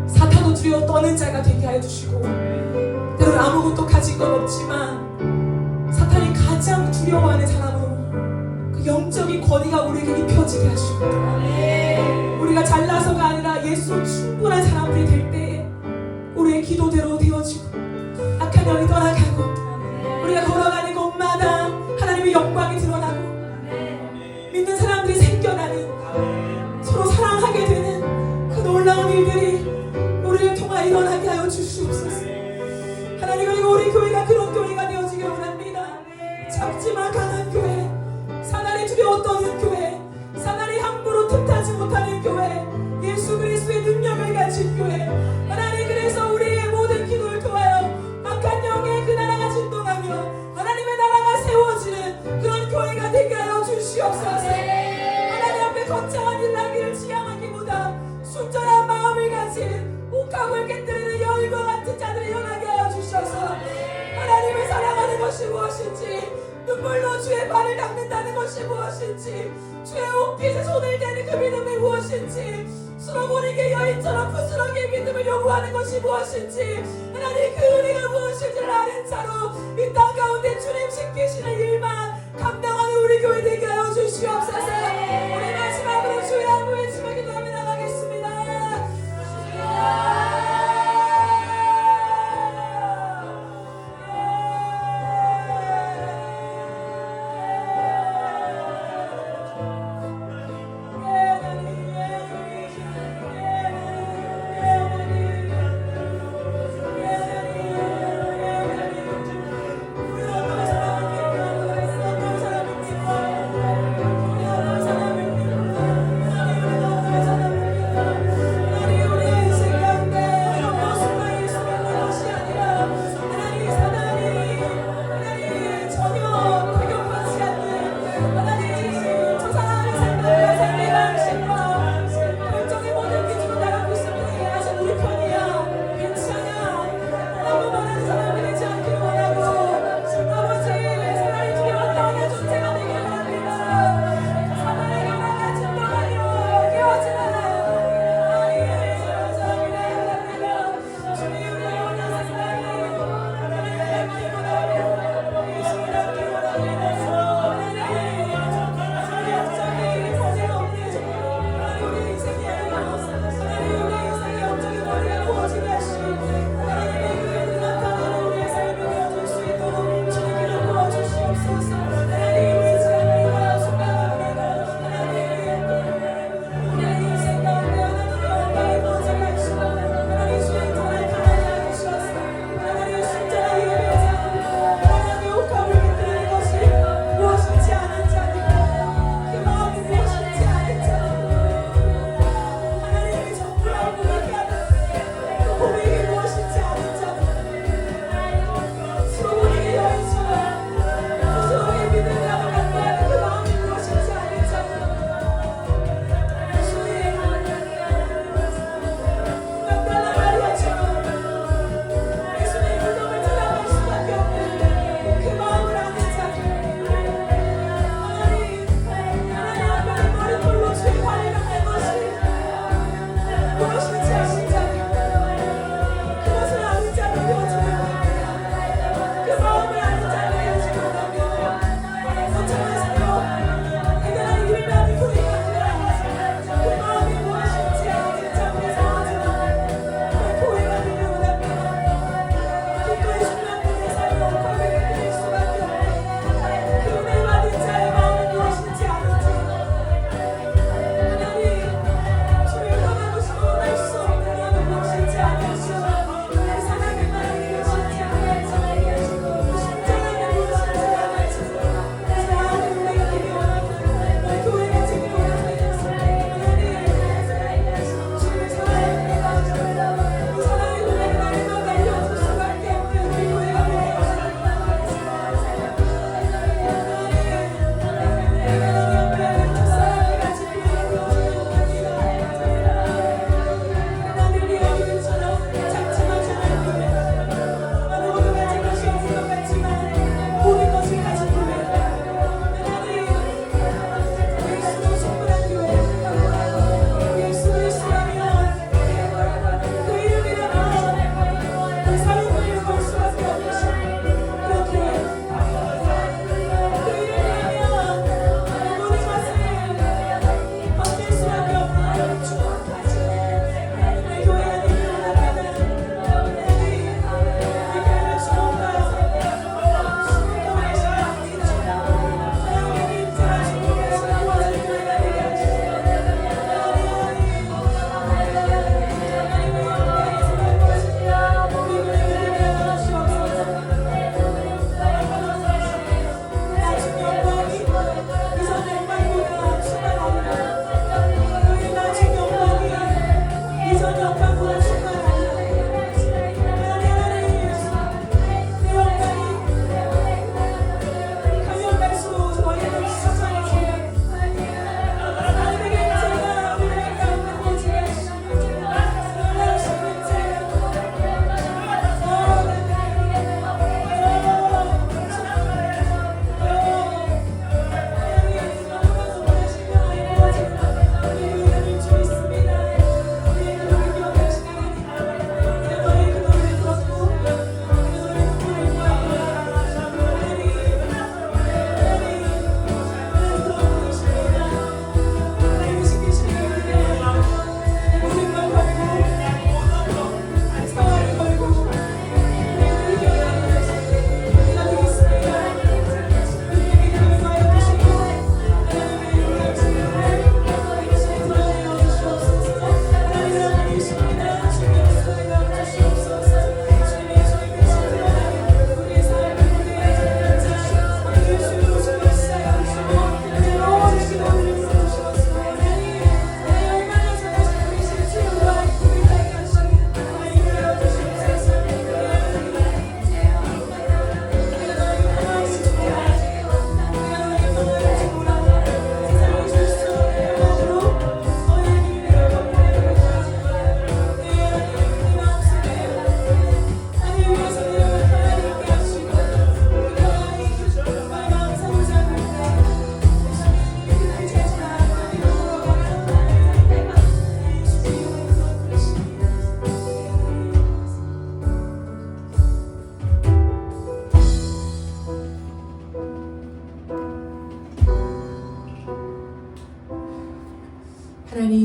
사탄도 두려워 떠는 자가 되게 하여 주시고, 때로는 아무것도 가진 건 없지만 사탄이 가장 두려워하는 사람으로 그 영적인 권위가 우리에게 입혀지게 하시고, 우리가 잘나서가 아니라 예수로 충분한 사람들이 될 때 우리의 기도대로 되어지고 악한 영이 떠나가고 우리가 걸어가는 곳마다 하나님의 영광이 드러나고 믿는 사람들이 생겨나는, 서로 사랑하게 되는 그 놀라운 일들이 우리를 통하여 일어나게 하여 주시옵소서. 하나님, 그리고 우리 교회가 그런 교회가 되어지길 원합니다. 작지만 강한 교회, 사단이 두려워 떠는 교회, 사단이 함부로 틈타지 못하는 교회, 예수 그리스도의 능력을 가진 교회. 하나님, 그래서 우리의 모든 기도를 통하여 악한 영의 그 나라가 진동하며 하나님의 나라가 세워지는 그런 교회가 되게 하여 주시옵소서. 하나님 앞에 거창한 일하기를 지향하기보다 순전한 마음을 가진 욱함을 깨뜨리는 여인과 같은 자들이 일어나게 하여 주셔서, 하나님을 사랑하는 것이 무엇인지, 눈물로 주의 발을 닦는다는 것이 무엇인지, 주의 옷깃에 손을 대는 그 믿음이 무엇인지, 수로보리게 여인처럼 부스러기의 믿음을 요구하는 것이 무엇인지, 하나님 그 은혜가 무엇인지를 아는 자로 이 땅 가운데 주님 시키시는 일만 감당하는 우리 교회 되게 하여 주시옵소서. 우리 마지막으로 주의 한번 외치며 기도하며 나가겠습니다.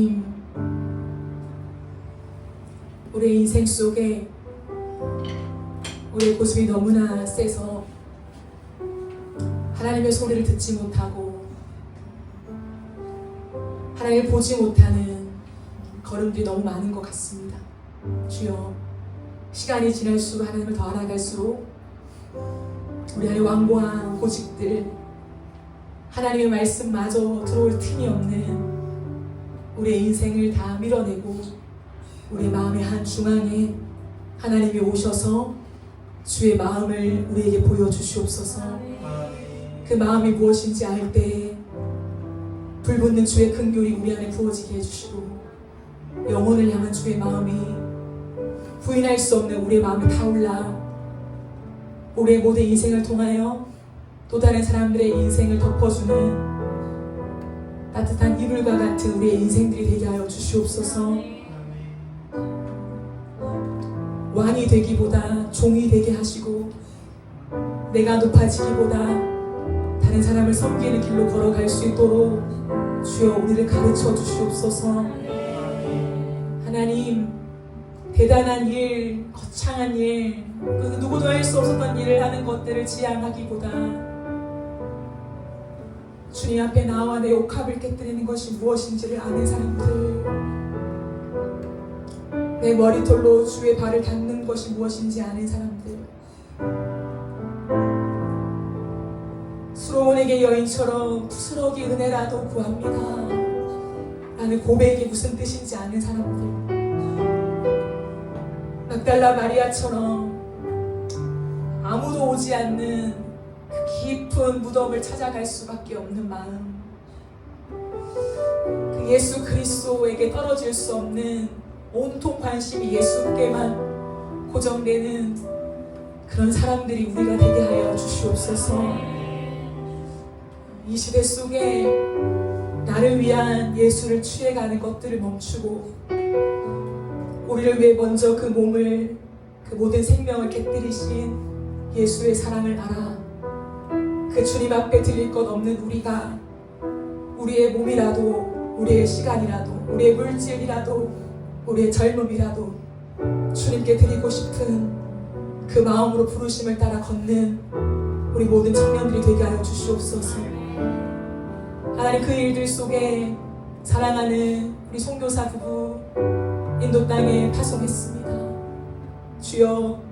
하나님, 우리의 인생 속에 우리의 고집이 너무나 세서 하나님의 소리를 듣지 못하고 하나님을 보지 못하는 걸음들이 너무 많은 것 같습니다. 주여, 시간이 지날수록 하나님을 더 알아갈수록 우리 안에 완고한 고집들, 하나님의 말씀마저 들어올 틈이 없는 우리의 인생을 다 밀어내고 우리의 마음의 한 중앙에 하나님이 오셔서 주의 마음을 우리에게 보여주시옵소서. 그 마음이 무엇인지 알 때에 불붙는 주의 긍휼이 우리 안에 부어지게 해주시고 영혼을 향한 주의 마음이 부인할 수 없는 우리의 마음이 타올라 우리의 모든 인생을 통하여 또 다른 사람들의 인생을 덮어주는 따뜻한 이불과 같은 우리의 인생들이 되게 하여 주시옵소서. 왕이 되기보다 종이 되게 하시고 내가 높아지기보다 다른 사람을 섬기는 길로 걸어갈 수 있도록 주여 우리를 가르쳐 주시옵소서. 하나님, 대단한 일, 거창한 일, 그 누구도 할 수 없었던 일을 하는 것들을 지향하기보다 주님 앞에 나와 내 옥합을 깨뜨리는 것이 무엇인지를 아는 사람들, 내 머리털로 주의 발을 닦는 것이 무엇인지 아는 사람들, 수로원에게 여인처럼 부스러기 은혜라도 구합니다 라는 고백이 무슨 뜻인지 아는 사람들, 막달라 마리아처럼 아무도 오지 않는 그 깊은 무덤을 찾아갈 수밖에 없는 마음, 그 예수 그리스도에게 떨어질 수 없는 온통 관심이 예수께만 고정되는 그런 사람들이 우리가 되게 하여 주시옵소서. 이 시대 속에 나를 위한 예수를 취해가는 것들을 멈추고 우리를 위해 먼저 그 몸을, 그 모든 생명을 깨뜨리신 예수의 사랑을 알아 그 주님 앞에 드릴 것 없는 우리가 우리의 몸이라도, 우리의 시간이라도, 우리의 물질이라도, 우리의 젊음이라도 주님께 드리고 싶은 그 마음으로 부르심을 따라 걷는 우리 모든 청년들이 되게 하여 주시옵소서. 하나님, 그 일들 속에 사랑하는 우리 선교사 부부 인도 땅에 파송했습니다. 주여,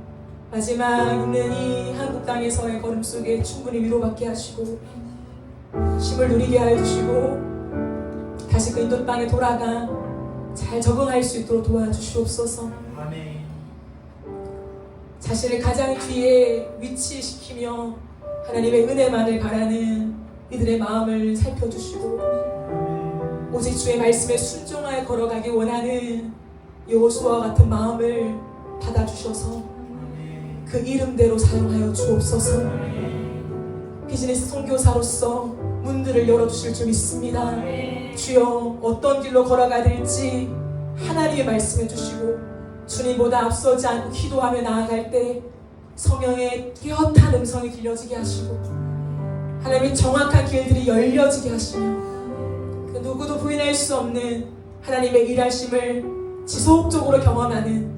마지막 있는 이 한국 땅에서의 걸음 속에 충분히 위로받게 하시고 쉼을 누리게 하여 주시고 다시 그 인도 땅에 돌아가 잘 적응할 수 있도록 도와주시옵소서. 아멘. 자신을 가장 뒤에 위치시키며 하나님의 은혜만을 바라는 이들의 마음을 살펴주시고 오직 주의 말씀에 순종하여 걸어가기 원하는 여호수아와 같은 마음을 받아주셔서 그 이름대로 사용하여 주옵소서. 비즈니스 선교사로서 문들을 열어주실 줄 믿습니다. 주여, 어떤 길로 걸어가야 될지 하나님이 말씀해 주시고 주님보다 앞서지 않고 기도하며 나아갈 때 성령의 뚜렷한 음성이 들려지게 하시고 하나님의 정확한 길들이 열려지게 하시며 그 누구도 부인할 수 없는 하나님의 일하심을 지속적으로 경험하는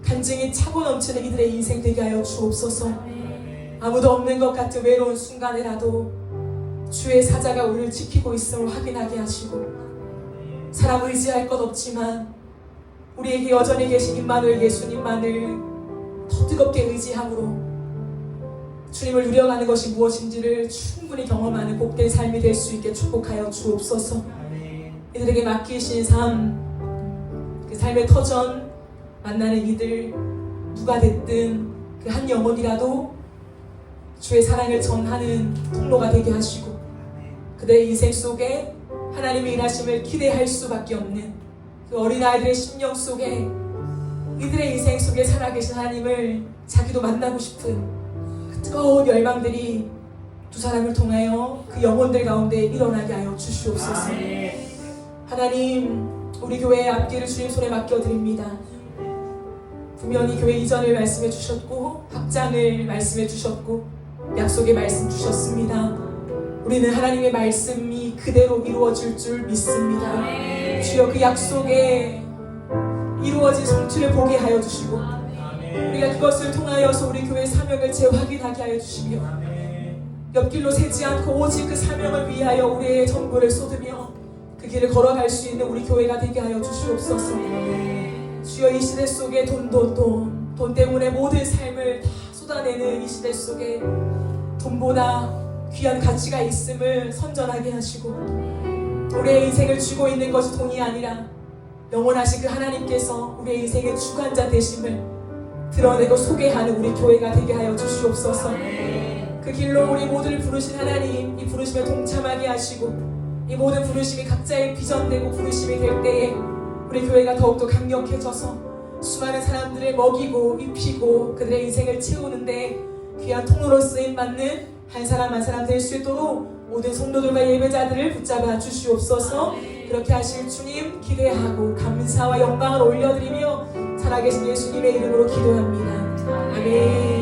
간증이 차고 넘치는 이들의 인생 되게 하여 주옵소서. 아무도 없는 것 같은 외로운 순간에라도 주의 사자가 우리를 지키고 있음을 확인하게 하시고 사람 의지할 것 없지만 우리에게 여전히 계신 임마누엘 예수님만을 더 뜨겁게 의지함으로 주님을 누려가는 것이 무엇인지를 충분히 경험하는 복된 삶이 될 수 있게 축복하여 주옵소서. 이들에게 맡기신 삶, 그 삶의 터전 만나는 이들 누가 됐든 그 한 영혼이라도 주의 사랑을 전하는 통로가 되게 하시고 그들의 인생 속에 하나님의 일하심을 기대할 수밖에 없는 그 어린아이들의 심령 속에 이들의 인생 속에 살아계신 하나님을 자기도 만나고 싶은 그 뜨거운 열망들이 두 사람을 통하여 그 영혼들 가운데 일어나게 하여 주시옵소서. 하나님, 우리 교회의 앞길을 주님 손에 맡겨드립니다. 분명히 교회 이전을 말씀해 주셨고 확장을 말씀해 주셨고 약속의 말씀 주셨습니다. 우리는 하나님의 말씀이 그대로 이루어질 줄 믿습니다. 주여 그 약속에 이루어진 성취를 보게 하여 주시고 우리가 그것을 통하여서 우리 교회 사명을 재확인하게 하여 주시며 옆길로 새지 않고 오직 그 사명을 위하여 우리의 전부를 쏟으며 그 길을 걸어갈 수 있는 우리 교회가 되게 하여 주시옵소서. 주여 이 시대 속에 돈 때문에 모든 삶을 다 쏟아내는 이 시대 속에 돈보다 귀한 가치가 있음을 선전하게 하시고 우리의 인생을 주고 있는 것이 돈이 아니라 영원하신 그 하나님께서 우리의 인생의 주관자 되심을 드러내고 소개하는 우리 교회가 되게 하여 주시옵소서. 그 길로 우리 모두를 부르신 하나님, 이 부르심에 동참하게 하시고 이 모든 부르심이 각자의 비전되고 부르심이 될 때에 우리 교회가 더욱더 강력해져서 수많은 사람들을 먹이고 입히고 그들의 인생을 채우는데 귀한 통로로 쓰임받는 한 사람 한 사람 될 수 있도록 모든 성도들과 예배자들을 붙잡아 주시옵소서. 그렇게 하실 주님 기대하고 감사와 영광을 올려드리며 살아계신 예수님의 이름으로 기도합니다. 아멘.